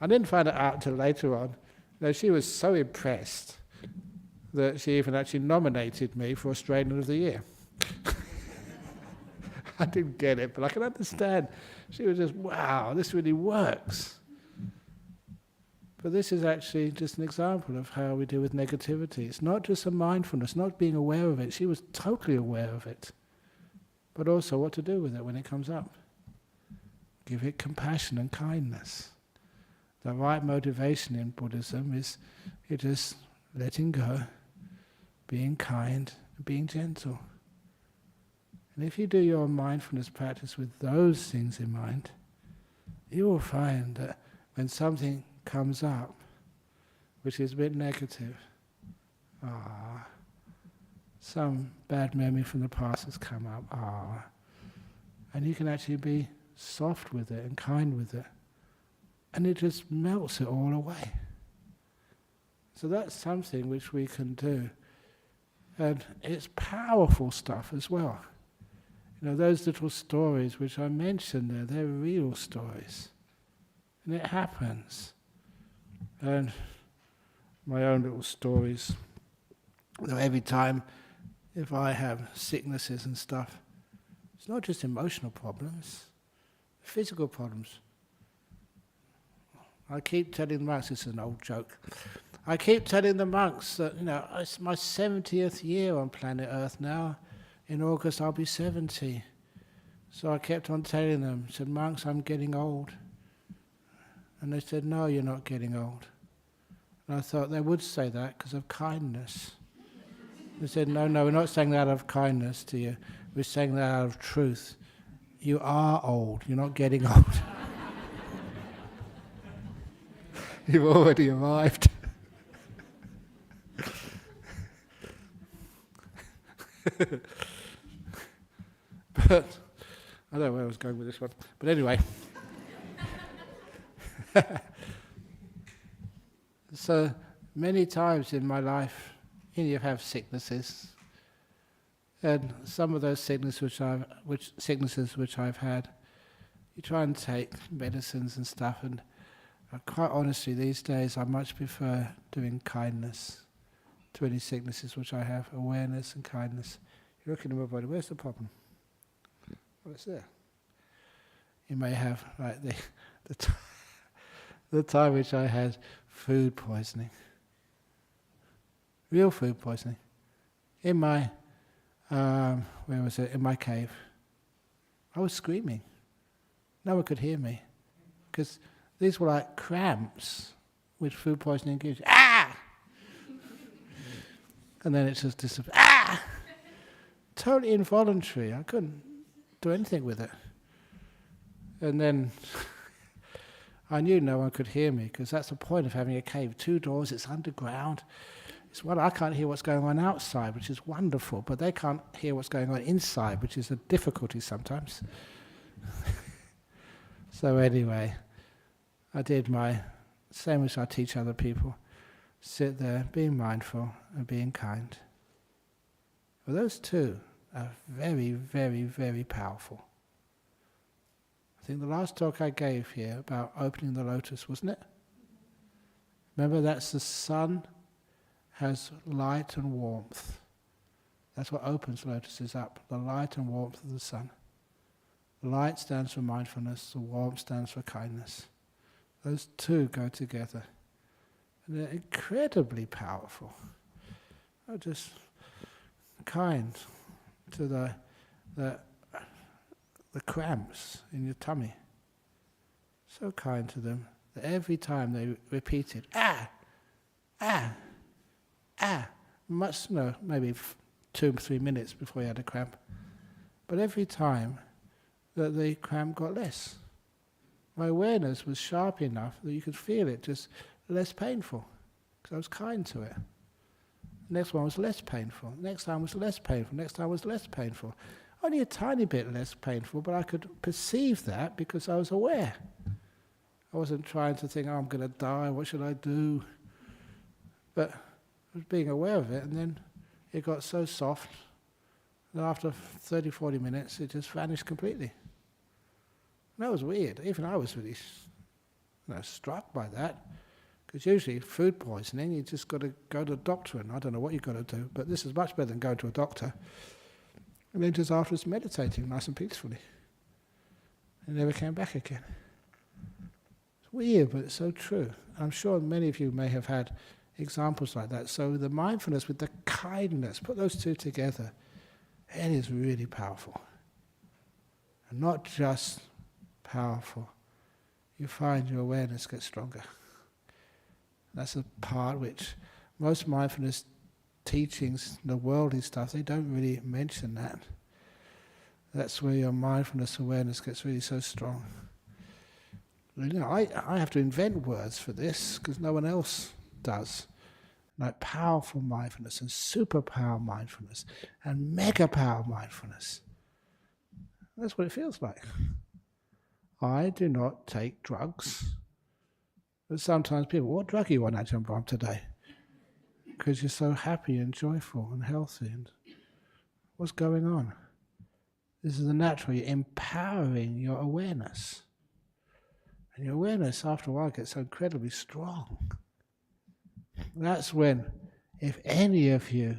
I didn't find it out until later on. No, she was so impressed that she even actually nominated me for Australian of the Year. I didn't get it, but I can understand. She was just, wow, this really works. But this is actually just an example of how we deal with negativity. It's not just a mindfulness, not being aware of it. She was totally aware of it. But also what to do with it when it comes up. Give it compassion and kindness. The right motivation in Buddhism is you're just letting go, being kind, and being gentle. And if you do your mindfulness practice with those things in mind, you will find that when something comes up, which is a bit negative, some bad memory from the past has come up, and you can actually be soft with it and kind with it, and it just melts it all away. So that's something which we can do, and it's powerful stuff as well. You know, those little stories which I mentioned there, they're real stories, and it happens. And my own little stories, every time if I have sicknesses and stuff, it's not just emotional problems, physical problems. I keep telling the monks, this is an old joke, I keep telling the monks that, it's my 70th year on planet Earth now. In August I'll be 70. So I kept on telling them, said, monks, I'm getting old. And they said, no, you're not getting old. And I thought they would say that because of kindness. They said, no, we're not saying that out of kindness to you. We're saying that out of truth. You are old, you're not getting old. You've already arrived. But I don't know where I was going with this one. But anyway. So many times in my life, you have sicknesses. And some of those sicknesses which I've had, you try and take medicines and stuff, and quite honestly, these days I much prefer doing kindness to any sicknesses which I have, awareness and kindness. You're looking at my body, where's the problem? Well, it's there. You may have like the time which I had food poisoning, real food poisoning, in my where was it? In my cave. I was screaming. No one could hear me because these were like cramps which food poisoning gives you. Ah! And then it just disappeared. Ah! Totally involuntary. I couldn't do anything with it. And then I knew no one could hear me because that's the point of having a cave. 2 doors, it's underground. It's I can't hear what's going on outside, which is wonderful, but they can't hear what's going on inside, which is a difficulty sometimes. So anyway, I did my same as I teach other people. Sit there, being mindful and being kind. Well, those two are very, very, very powerful. I think the last talk I gave here about opening the lotus, wasn't it? Remember, that's the sun has light and warmth. That's what opens lotuses up, the light and warmth of the sun. The light stands for mindfulness, the warmth stands for kindness. Those two go together. And they're incredibly powerful. They're just kind to the cramps in your tummy. So kind to them that every time they repeat it, ah, ah, ah, maybe 2 or 3 minutes before you had a cramp. But every time that the cramp got less. My awareness was sharp enough that you could feel it just less painful, because I was kind to it. The next one was less painful, the next time was less painful, the next time was less painful. Only a tiny bit less painful, but I could perceive that because I was aware. I wasn't trying to think, oh, I'm going to die, what should I do? But I was being aware of it, and then it got so soft that after 30, 40 minutes, it just vanished completely. And that was weird. Even I was really struck by that. Because usually food poisoning, you just got to go to a doctor, and I don't know what you've got to do, but this is much better than going to a doctor. And then just afterwards meditating nice and peacefully. And never came back again. It's weird, but it's so true. I'm sure many of you may have had examples like that. So the mindfulness with the kindness, put those two together, it is really powerful. And not just powerful, you find your awareness gets stronger. That's the part which most mindfulness teachings, the worldly stuff, they don't really mention that. That's where your mindfulness awareness gets really so strong. I have to invent words for this because no one else does. Like powerful mindfulness and superpower mindfulness and mega power mindfulness. That's what it feels like. I do not take drugs. But sometimes people, what drug are you on, Ajahn Bram, today? Because you're so happy and joyful and healthy. And what's going on? This is the natural, you're empowering your awareness. And your awareness, after a while, gets so incredibly strong. That's when, if any of you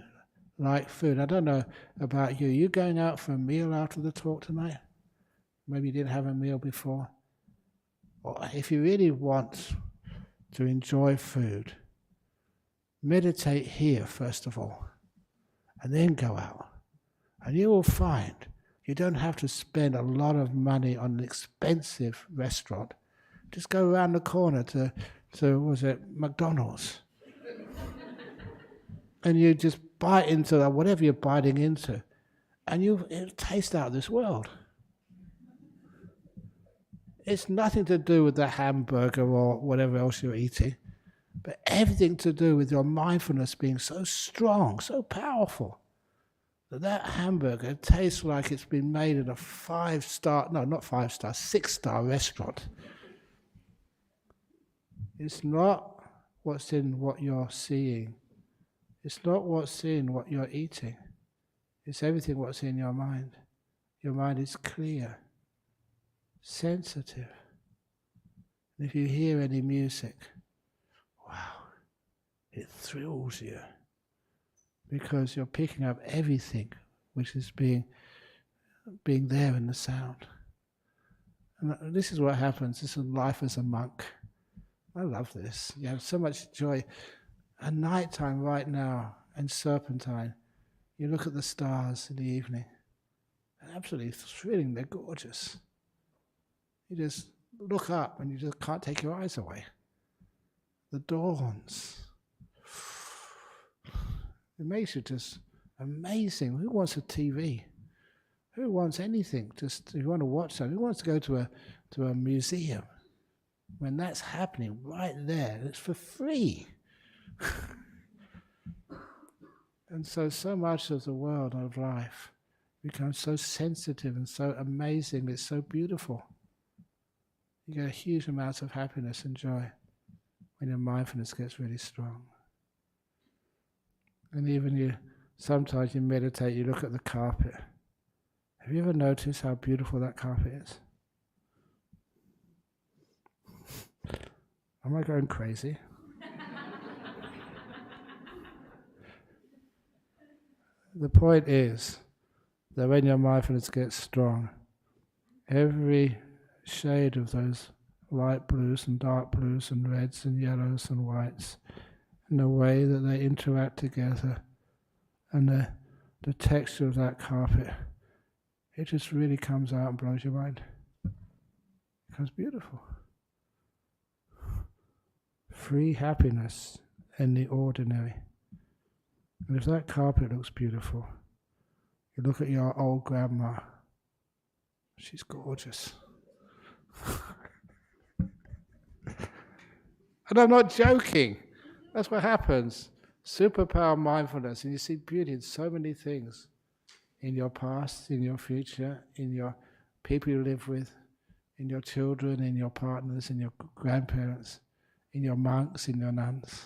like food, I don't know about you, you going out for a meal after the talk tonight? Maybe you didn't have a meal before. Or if you really want to enjoy food, meditate here first of all, and then go out. And you will find You don't have to spend a lot of money on an expensive restaurant. Just go around the corner to was it McDonald's? And you just bite into that, whatever you're biting into, and it'll taste out of this world. It's nothing to do with the hamburger or whatever else you're eating, but everything to do with your mindfulness being so strong, so powerful, that hamburger tastes like it's been made in a 5-star, no, not 5-star, 6-star restaurant. It's not what's in what you're seeing. It's not what's in what you're eating. It's everything what's in your mind. Your mind is clear, sensitive. And if you hear any music, wow, it thrills you. Because you're picking up everything which is being there in the sound. And this is what happens. This is life as a monk. I love this. You have so much joy. At night time right now, and serpentine, you look at the stars in the evening. They're absolutely thrilling. They're gorgeous. You just look up and you just can't take your eyes away. The dawns. It makes you just amazing. Who wants a TV? Who wants anything? Just if you want to watch something, who wants to go to a museum? When that's happening right there, it's for free. And so much of the world of life becomes so sensitive and so amazing, it's so beautiful. You get a huge amount of happiness and joy when your mindfulness gets really strong. And even sometimes you meditate, you look at the carpet. Have you ever noticed how beautiful that carpet is? Am I going crazy? The point is that when your mindfulness gets strong, every shade of those light blues and dark blues and reds and yellows and whites, and the way that they interact together, and the texture of that carpet, it just really comes out and blows your mind. It becomes beautiful. Free happiness in the ordinary. And if that carpet looks beautiful, you look at your old grandma, she's gorgeous. And I'm not joking. That's what happens. Superpower mindfulness, and you see beauty in so many things. In your past, in your future, in your people you live with, in your children, in your partners, in your grandparents, in your monks, in your nuns,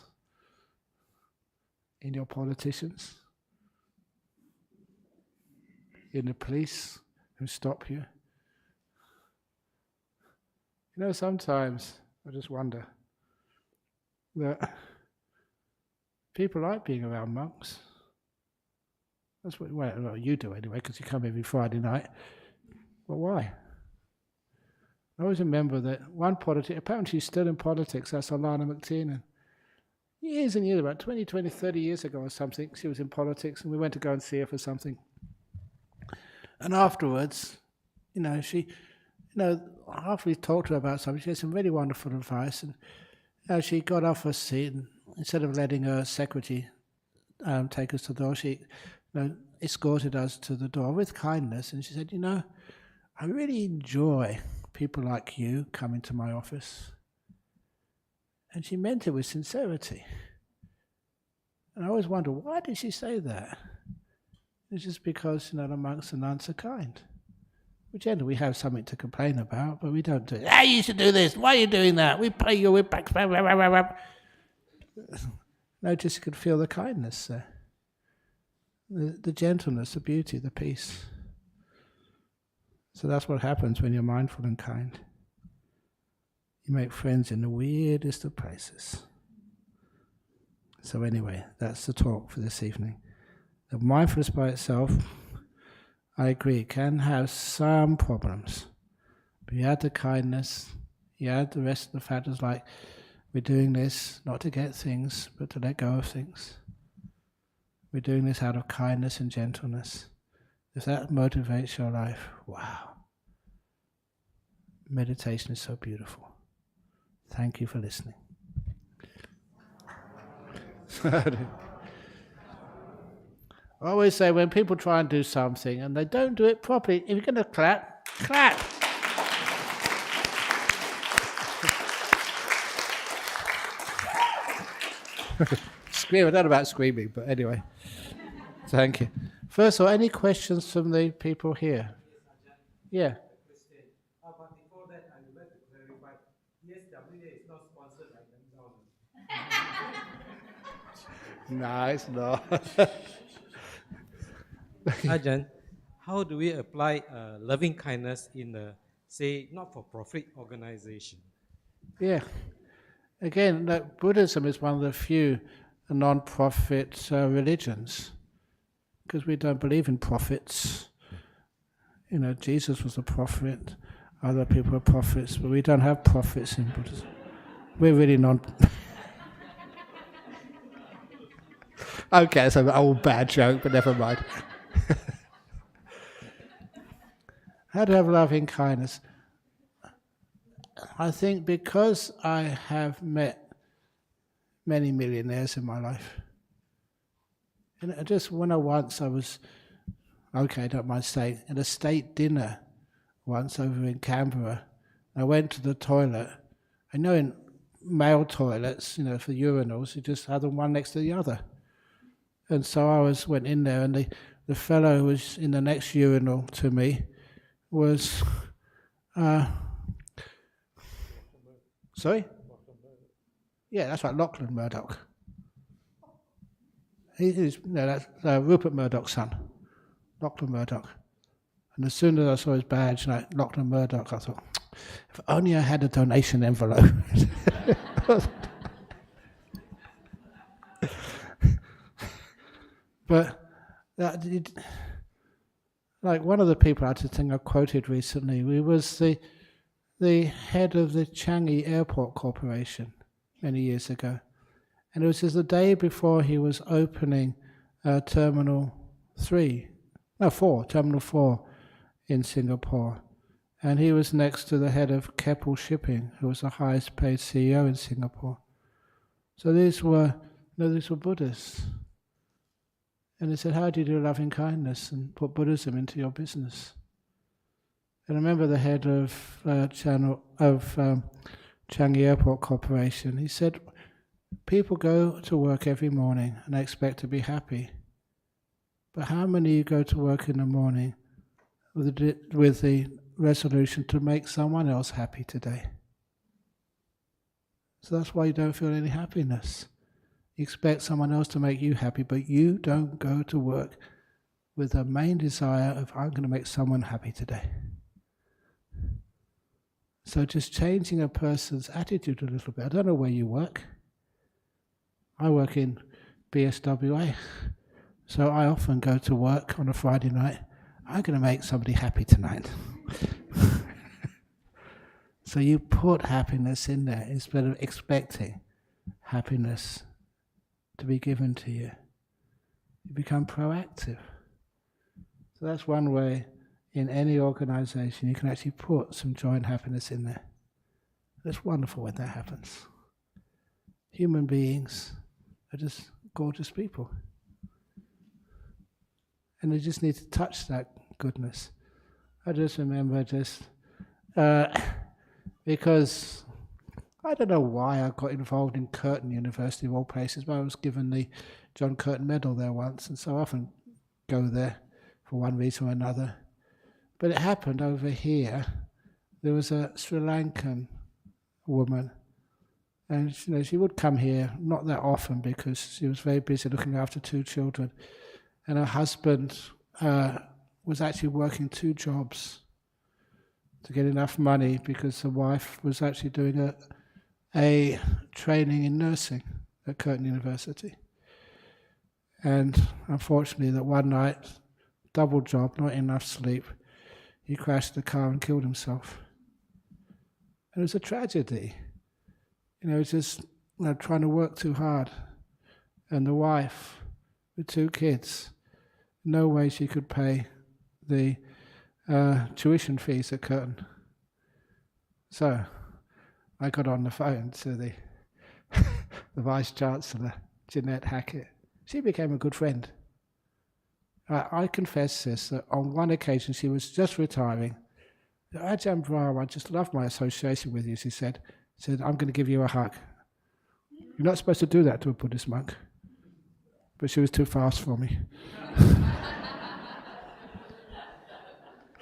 in your politicians, in the police who stop you. You know, sometimes I just wonder that people like being around monks. That's what you do anyway, because you come every Friday night. But why? I always remember that one politician, apparently she's still in politics, that's Alana McTiernan. Years and years, about 20, 30 years ago or something, she was in politics and we went to go and see her for something. And afterwards, after we talked to her about something, she had some really wonderful advice. And she got off her seat and instead of letting her secretary take us to the door, she escorted us to the door with kindness. And she said, I really enjoy people like you coming to my office. And she meant it with sincerity. And I always wonder, why did she say that? It's just because, the monks and nuns are kind. Well, generally we have something to complain about, but we don't do it. You should do this. Why are you doing that? We pay you. Notice you could feel the kindness there. The gentleness, the beauty, the peace. So that's what happens when you're mindful and kind. You make friends in the weirdest of places. So anyway, that's the talk for this evening. The mindfulness by itself, I agree, can have some problems. But you add the kindness, you add the rest of the factors like we're doing this not to get things, but to let go of things. We're doing this out of kindness and gentleness. if that motivates your life, wow. Meditation is so beautiful. Thank you for listening. I always say when people try and do something and they don't do it properly, if you're going to clap, clap. Scream, I don't know about screaming, but anyway. Thank you. First of all, any questions from the people here? Yeah. But before that, I would like to clarify. ESWA is not sponsored by McDonald's. No, it's not. Ajahn, how do we apply loving kindness in a, say, not-for-profit organization? Yeah. Again, Buddhism is one of the few non-profit religions, because we don't believe in profits. You know, Jesus was a prophet, other people are prophets, but we don't have profits in Buddhism. We're really Okay, it's an old bad joke, but never mind. How to have loving kindness? I think because I have met many millionaires in my life. And just when I was, okay, I don't mind saying, at a state dinner once over in Canberra, I went to the toilet. I know in male toilets, you know, for urinals, you just have them one next to the other. And so I went in there, and the fellow who was in the next urinal to me was, sorry? Yeah, that's right, Lachlan Murdoch. That's Rupert Murdoch's son, Lachlan Murdoch. And as soon as I saw his badge, like Lachlan Murdoch, I thought, if only I had a donation envelope. But like one of the people I think I quoted recently, he was the head of the Changi Airport Corporation many years ago. And it was just the day before he was opening Terminal 4 in Singapore. And he was next to the head of Keppel Shipping, who was the highest paid CEO in Singapore. So these were Buddhists. And they said, how do you do loving kindness and put Buddhism into your business? And I remember the head of Changi Airport Corporation, he said, people go to work every morning and they expect to be happy. But how many of you go to work in the morning with the resolution to make someone else happy today? So that's why you don't feel any happiness. You expect someone else to make you happy, but you don't go to work with the main desire of, I'm going to make someone happy today. So just changing a person's attitude a little bit. I don't know where you work. I work in BSWA. So I often go to work on a Friday night. I'm going to make somebody happy tonight. So you put happiness in there instead of expecting happiness to be given to you. You become proactive. So that's one way in any organization you can actually put some joy and happiness in there. It's wonderful when that happens. Human beings are just gorgeous people. And they just need to touch that goodness. I just remember because I don't know why I got involved in Curtin University of all places, but I was given the John Curtin Medal there once, and so I often go there for one reason or another. But it happened over here. There was a Sri Lankan woman, and she would come here not that often because she was very busy looking after 2 children, and her husband was actually working 2 jobs to get enough money because the wife was actually doing a training in nursing at Curtin University. And unfortunately that one night, double job, not enough sleep, he crashed the car and killed himself. And it was a tragedy. Just trying to work too hard. And the wife, with 2 kids, no way she could pay the tuition fees at Curtin. So I got on the phone to the Vice-Chancellor, Jeanette Hackett. She became a good friend. I confess this, that on one occasion she was just retiring. Ajahn Brahm, I just love my association with you, she said, I'm going to give you a hug. You're not supposed to do that to a Buddhist monk. But she was too fast for me.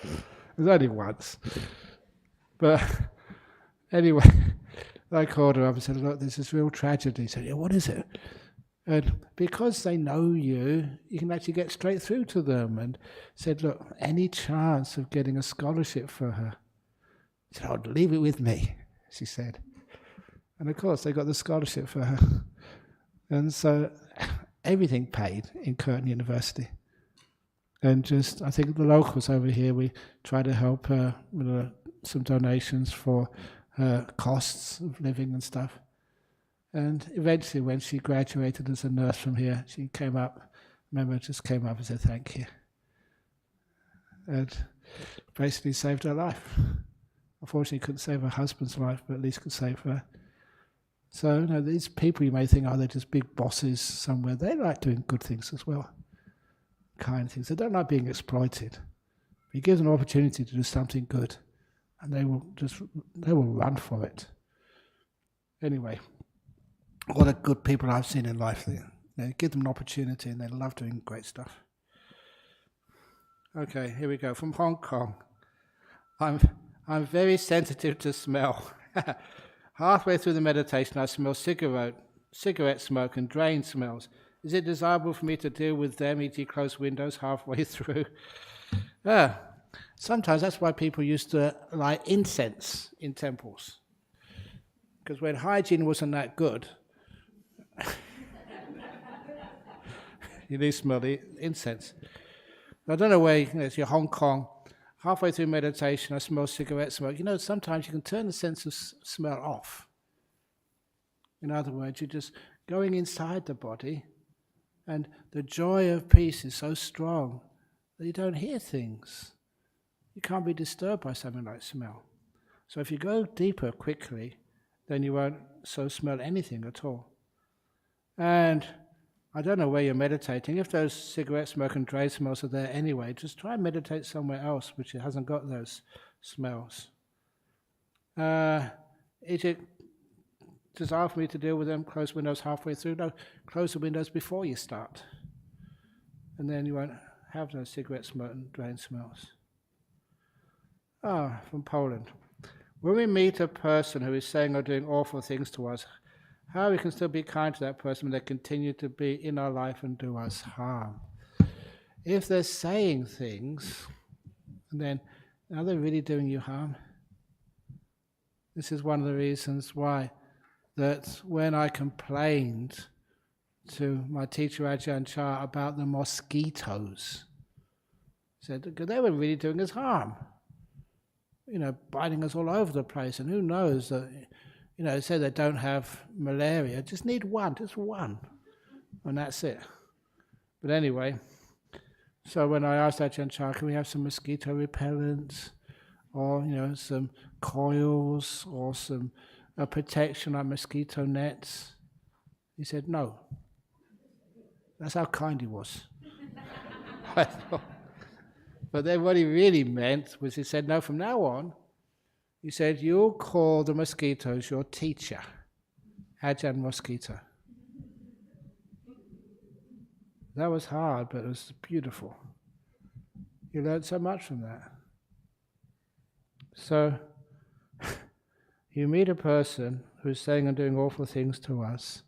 It was only once. But anyway, I called her up and said, look, this is real tragedy. She said, yeah, what is it? And because they know you, you can actually get straight through to them. And said, look, any chance of getting a scholarship for her? She said, oh, leave it with me, she said. And of course, they got the scholarship for her. And so everything paid in Curtin University. And just, I think the locals over here, we try to help her with some donations for costs of living and stuff. And eventually, when she graduated as a nurse from here, she came up, just came up and said thank you. And basically saved her life. Unfortunately, couldn't save her husband's life, but at least could save her. So, these people you may think, they're just big bosses somewhere. They like doing good things as well. Kind things. They don't like being exploited. You give them an opportunity to do something good, and they will run for it. Anyway, all the good people I've seen in life, they give them an opportunity and they love doing great stuff. Okay, here we go. From Hong Kong. I'm very sensitive to smell. Halfway through the meditation, I smell cigarette smoke and drain smells. Is it desirable for me to deal with them, e.g. close windows halfway through? Sometimes that's why people used to light incense in temples. Because when hygiene wasn't that good, you do smell the incense. I don't know where, it's your Hong Kong. Halfway through meditation, I smell cigarette smoke. Sometimes you can turn the sense of smell off. In other words, you're just going inside the body, and the joy of peace is so strong that you don't hear things. You can't be disturbed by something like smell. So if you go deeper quickly, then you won't smell anything at all. And I don't know where you're meditating. If those cigarette smoke and drain smells are there anyway, just try and meditate somewhere else which hasn't got those smells. Is it desire for me to deal with them, close windows halfway through? No, close the windows before you start. And then you won't have those cigarette smoke and drain smells. From Poland. When we meet a person who is saying or doing awful things to us, how we can still be kind to that person when they continue to be in our life and do us harm? If they're saying things, then are they really doing you harm? This is one of the reasons why that when I complained to my teacher Ajahn Chah about the mosquitoes, said they were really doing us harm. Biting us all over the place, and who knows that, they say they don't have malaria, just need just one, and that's it. But anyway, so when I asked Ajahn Chah, can we have some mosquito repellents, or, some coils, or some protection like mosquito nets? He said, no. That's how kind he was. I thought. But then what he really meant was he said, no, from now on, he said, you'll call the mosquitoes your teacher, Ajahn Mosquito. That was hard, but it was beautiful. You learned so much from that. So, you meet a person who's saying and doing awful things to us,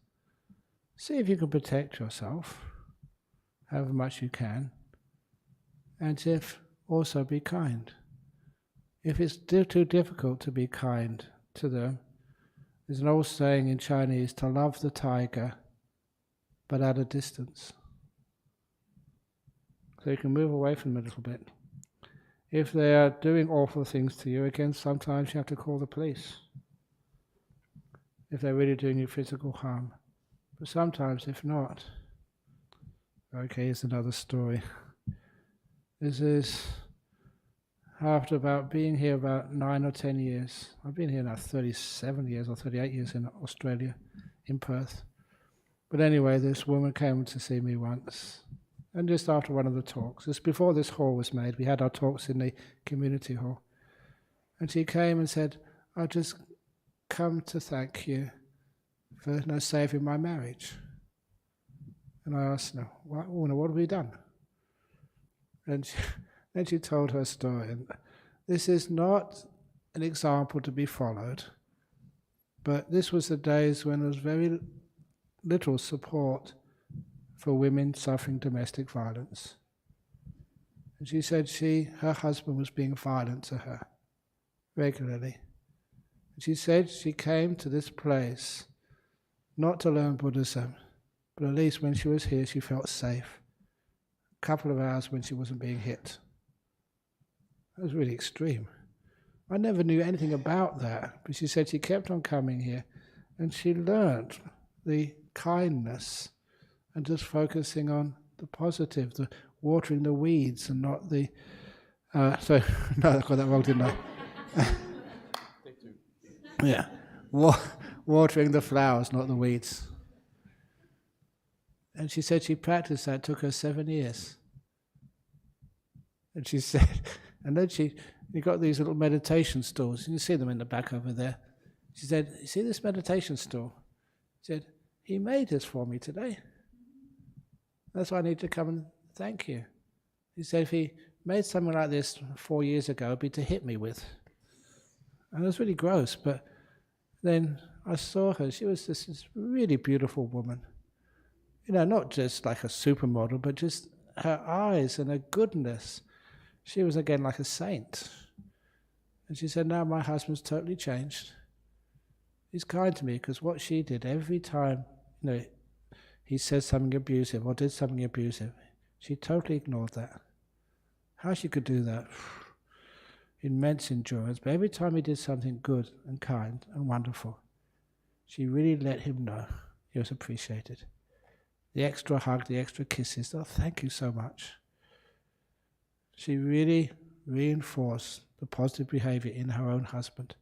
see if you can protect yourself, however much you can, and if also be kind. If it's too difficult to be kind to them, there's an old saying in Chinese, to love the tiger, but at a distance. So you can move away from them a little bit. If they are doing awful things to you, again, sometimes you have to call the police. If they're really doing you physical harm. But sometimes, if not, okay, here's another story. This is after about being here about 9 or 10 years. I've been here now 37 years or 38 years in Australia, in Perth. But anyway, this woman came to see me once, and just after one of the talks, just before this hall was made, we had our talks in the community hall, and she came and said, "I've just come to thank you for saving my marriage." And I asked her, what have we done? And then she told her story. And this is not an example to be followed, but this was the days when there was very little support for women suffering domestic violence. And she said her husband was being violent to her regularly. And she said she came to this place not to learn Buddhism, but at least when she was here she felt safe. A couple of hours when she wasn't being hit. That was really extreme. I never knew anything about that, but she said she kept on coming here and she learned the kindness and just focusing on the positive, the watering the weeds and not the... sorry, no, I got that wrong, didn't I? Yeah, watering the flowers, not the weeds. And she said she practiced that, it took her 7 years. And she said, and then you got these little meditation stools, you can see them in the back over there. She said, "You see this meditation stool?" She said, "He made this for me today. That's why I need to come and thank you." He said, "If he made something like this 4 years ago, it'd be to hit me with." And it was really gross, but then I saw her. She was this really beautiful woman. You know, not just like a supermodel, but just her eyes and her goodness. She was again like a saint. And she said, "Now my husband's totally changed. He's kind to me because what she did every time, he said something abusive or did something abusive, she totally ignored that. How she could do that? Immense endurance. But every time he did something good and kind and wonderful, she really let him know he was appreciated. The extra hug, the extra kisses. "Oh, thank you so much." She really reinforced the positive behavior in her own husband.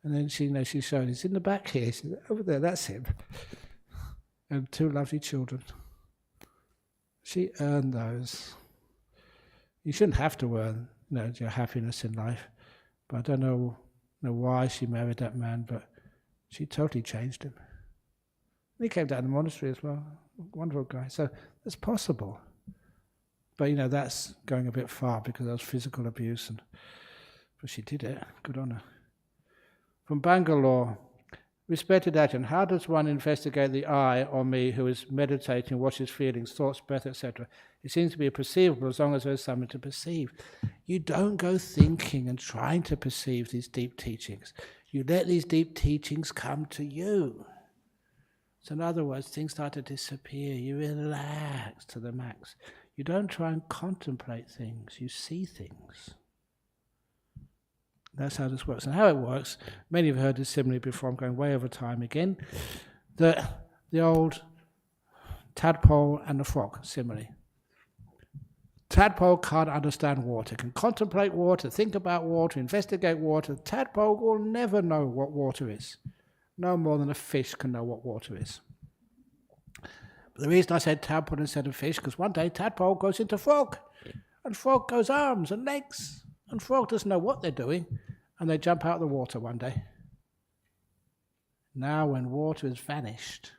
And then she showed, he's in the back here. She said, "Over there, that's him." And 2 lovely children. She earned those. You shouldn't have to earn, your happiness in life. But I don't know why she married that man, but she totally changed him. And he came down to the monastery as well. Wonderful guy. So it's possible. But that's going a bit far because that was physical abuse. But she did it. Good on her. From Bangalore, respected Ajahn, how does one investigate the I or me who is meditating, watches feelings, thoughts, breath, etc.? It seems to be perceivable as long as there is something to perceive. You don't go thinking and trying to perceive these deep teachings. You let these deep teachings come to you. So in other words, things start to disappear. You relax to the max. You don't try and contemplate things. You see things. That's how this works. And how it works, many have heard this simile before, I'm going way over time again, the old tadpole and the frog simile. Tadpole can't understand water, can contemplate water, think about water, investigate water. Tadpole will never know what water is. No more than a fish can know what water is. But the reason I said tadpole instead of fish, because one day tadpole goes into frog, and frog goes arms and legs, and frog doesn't know what they're doing, and they jump out of the water one day. Now when water has vanished,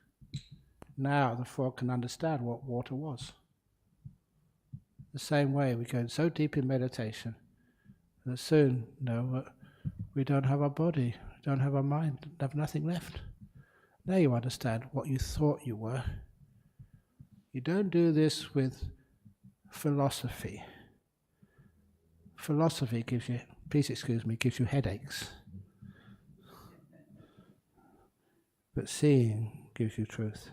now the frog can understand what water was. The same way we go so deep in meditation that soon, we don't have our body, we don't have our mind, have nothing left. Now you understand what you thought you were. You don't do this with philosophy. Philosophy gives you headaches. But seeing gives you truth.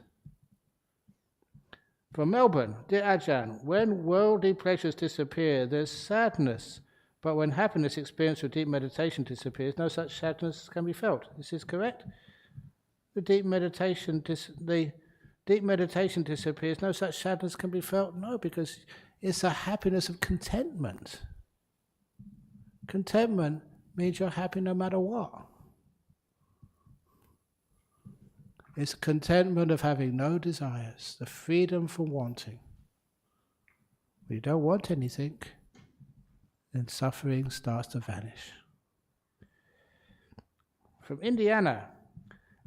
From Melbourne, dear Ajahn, when worldly pleasures disappear, there's sadness. But when happiness experienced through deep meditation disappears, no such sadness can be felt. This is correct? The deep meditation disappears, no such sadness can be felt? No, because it's a happiness of contentment. Contentment means you're happy no matter what. It's contentment of having no desires, the freedom from wanting. When you don't want anything, then suffering starts to vanish. From Indiana,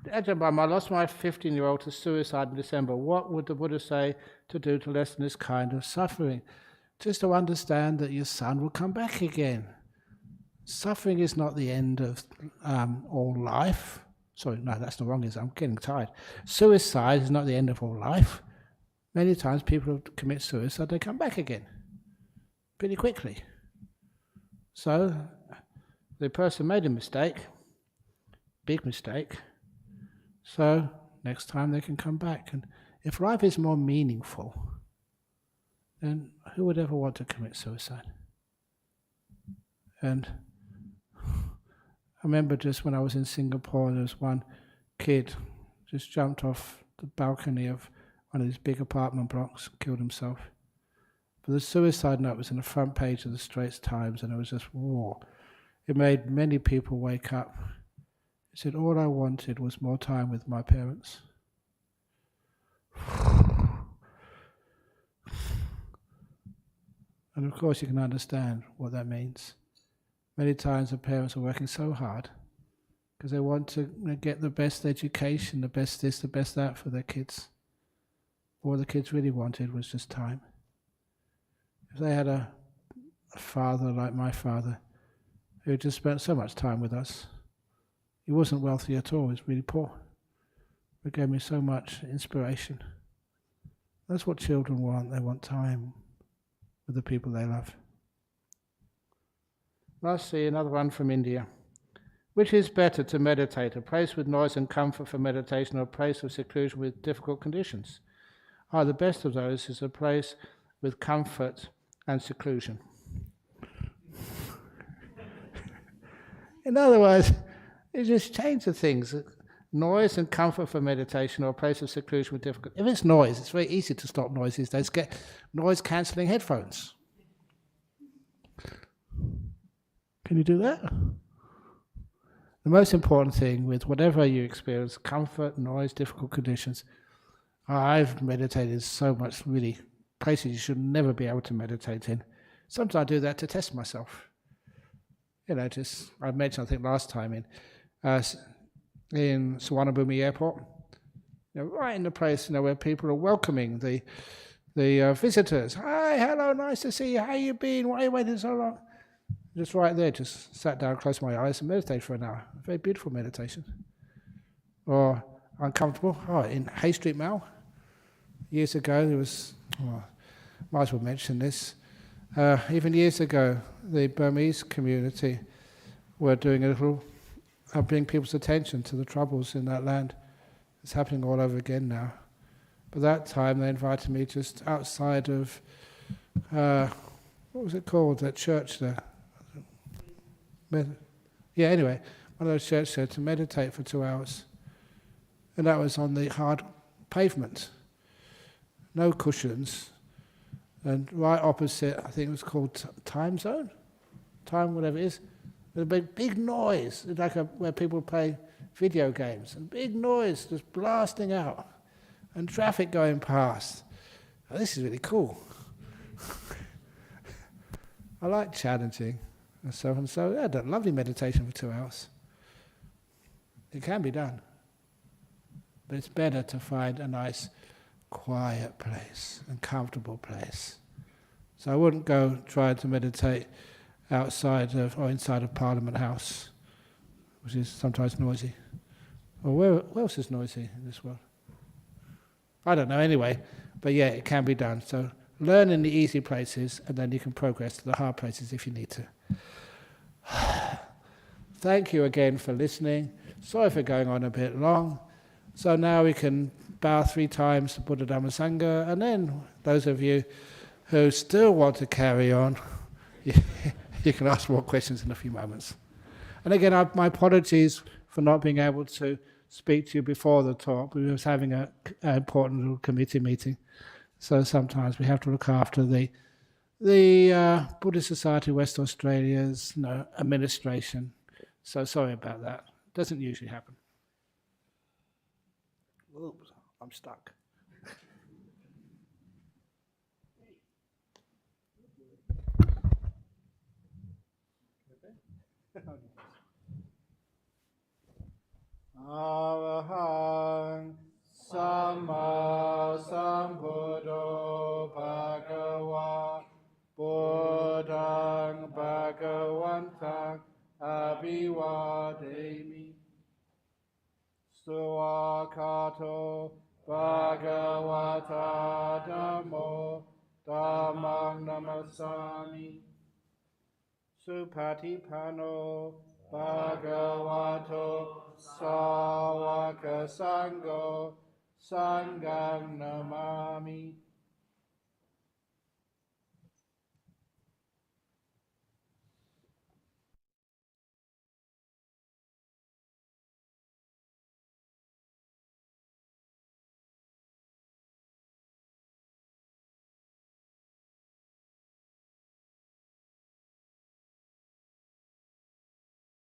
Ajahn Bram, I lost my 15-year-old to suicide in December. What would the Buddha say to do to lessen this kind of suffering? Just to understand that your son will come back again. Suffering is not the end of all life. Sorry, no, that's the wrong answer. I'm getting tired. Suicide is not the end of all life. Many times people who commit suicide, they come back again pretty quickly. So the person made a mistake, big mistake, so next time they can come back. And if life is more meaningful, then who would ever want to commit suicide? And I remember just when I was in Singapore, there was one kid just jumped off the balcony of one of these big apartment blocks, killed himself. But the suicide note was in the front page of the Straits Times, and it was just war. It made many people wake up. He said, all I wanted was more time with my parents. And of course you can understand what that means. Many times the parents are working so hard because they want to get the best education, the best this, the best that for their kids. All the kids really wanted was just time. If they had a father like my father, who just spent so much time with us, he wasn't wealthy at all, he was really poor. It gave me so much inspiration. That's what children want, they want time with the people they love. Lastly, another one from India. Which is better to meditate, a place with noise and comfort for meditation or a place of seclusion with difficult conditions? The best of those is a place with comfort and seclusion. In other words, you just change the things. Noise and comfort for meditation or a place of seclusion with difficult. If it's noise, it's very easy to stop noise these days. Get noise-cancelling headphones. Can you do that? The most important thing with whatever you experience, comfort, noise, difficult conditions, I've meditated so much, really, places you should never be able to meditate in. Sometimes I do that to test myself. I mentioned, I think last time in Suvarnabhumi Airport, right in the place where people are welcoming the visitors. Hi, hello, nice to see you. How you been? Why are you waiting so long? Just right there, just sat down, closed my eyes and meditated for an hour. Very beautiful meditation. Or uncomfortable. In Hay Street Mall, years ago, there was, might as well mention this, even years ago, the Burmese community were doing a little, bring people's attention to the troubles in that land. It's happening all over again now. But that time they invited me just outside of, what was it called, that church there? Anyway, one of those churches there to meditate for 2 hours. And that was on the hard pavement. No cushions. And right opposite, I think it was called Time Zone? Time, whatever it is. With a big noise, like where people play video games. And big noise just blasting out. And traffic going past. This is really cool. I like challenging. And so I had a lovely meditation for 2 hours. It can be done. But it's better to find a nice, quiet place and comfortable place. So I wouldn't go try to meditate outside of or inside of Parliament House, which is sometimes noisy. Or where else is noisy in this world? I don't know anyway, but yeah, it can be done. So learn in the easy places and then you can progress to the hard places if you need to. Thank you again for listening. Sorry for going on a bit long. So now we can bow 3 times to Buddha Dhamma Sangha, and then those of you who still want to carry on, you can ask more questions in a few moments. And again, my apologies for not being able to speak to you before the talk. We was having an important little committee meeting, so sometimes we have to look after the The Buddhist Society of West Australia's administration. So sorry about that. Doesn't usually happen. Oops, I'm stuck. Arahang Samma Sambuddho Bhagava Buddhang Bhagavantang Abhivademi Suakato Bhagavata Dhammo Dhammang Namasami Supatipano Bhagavato Sāvaka Sangho Sangham Namami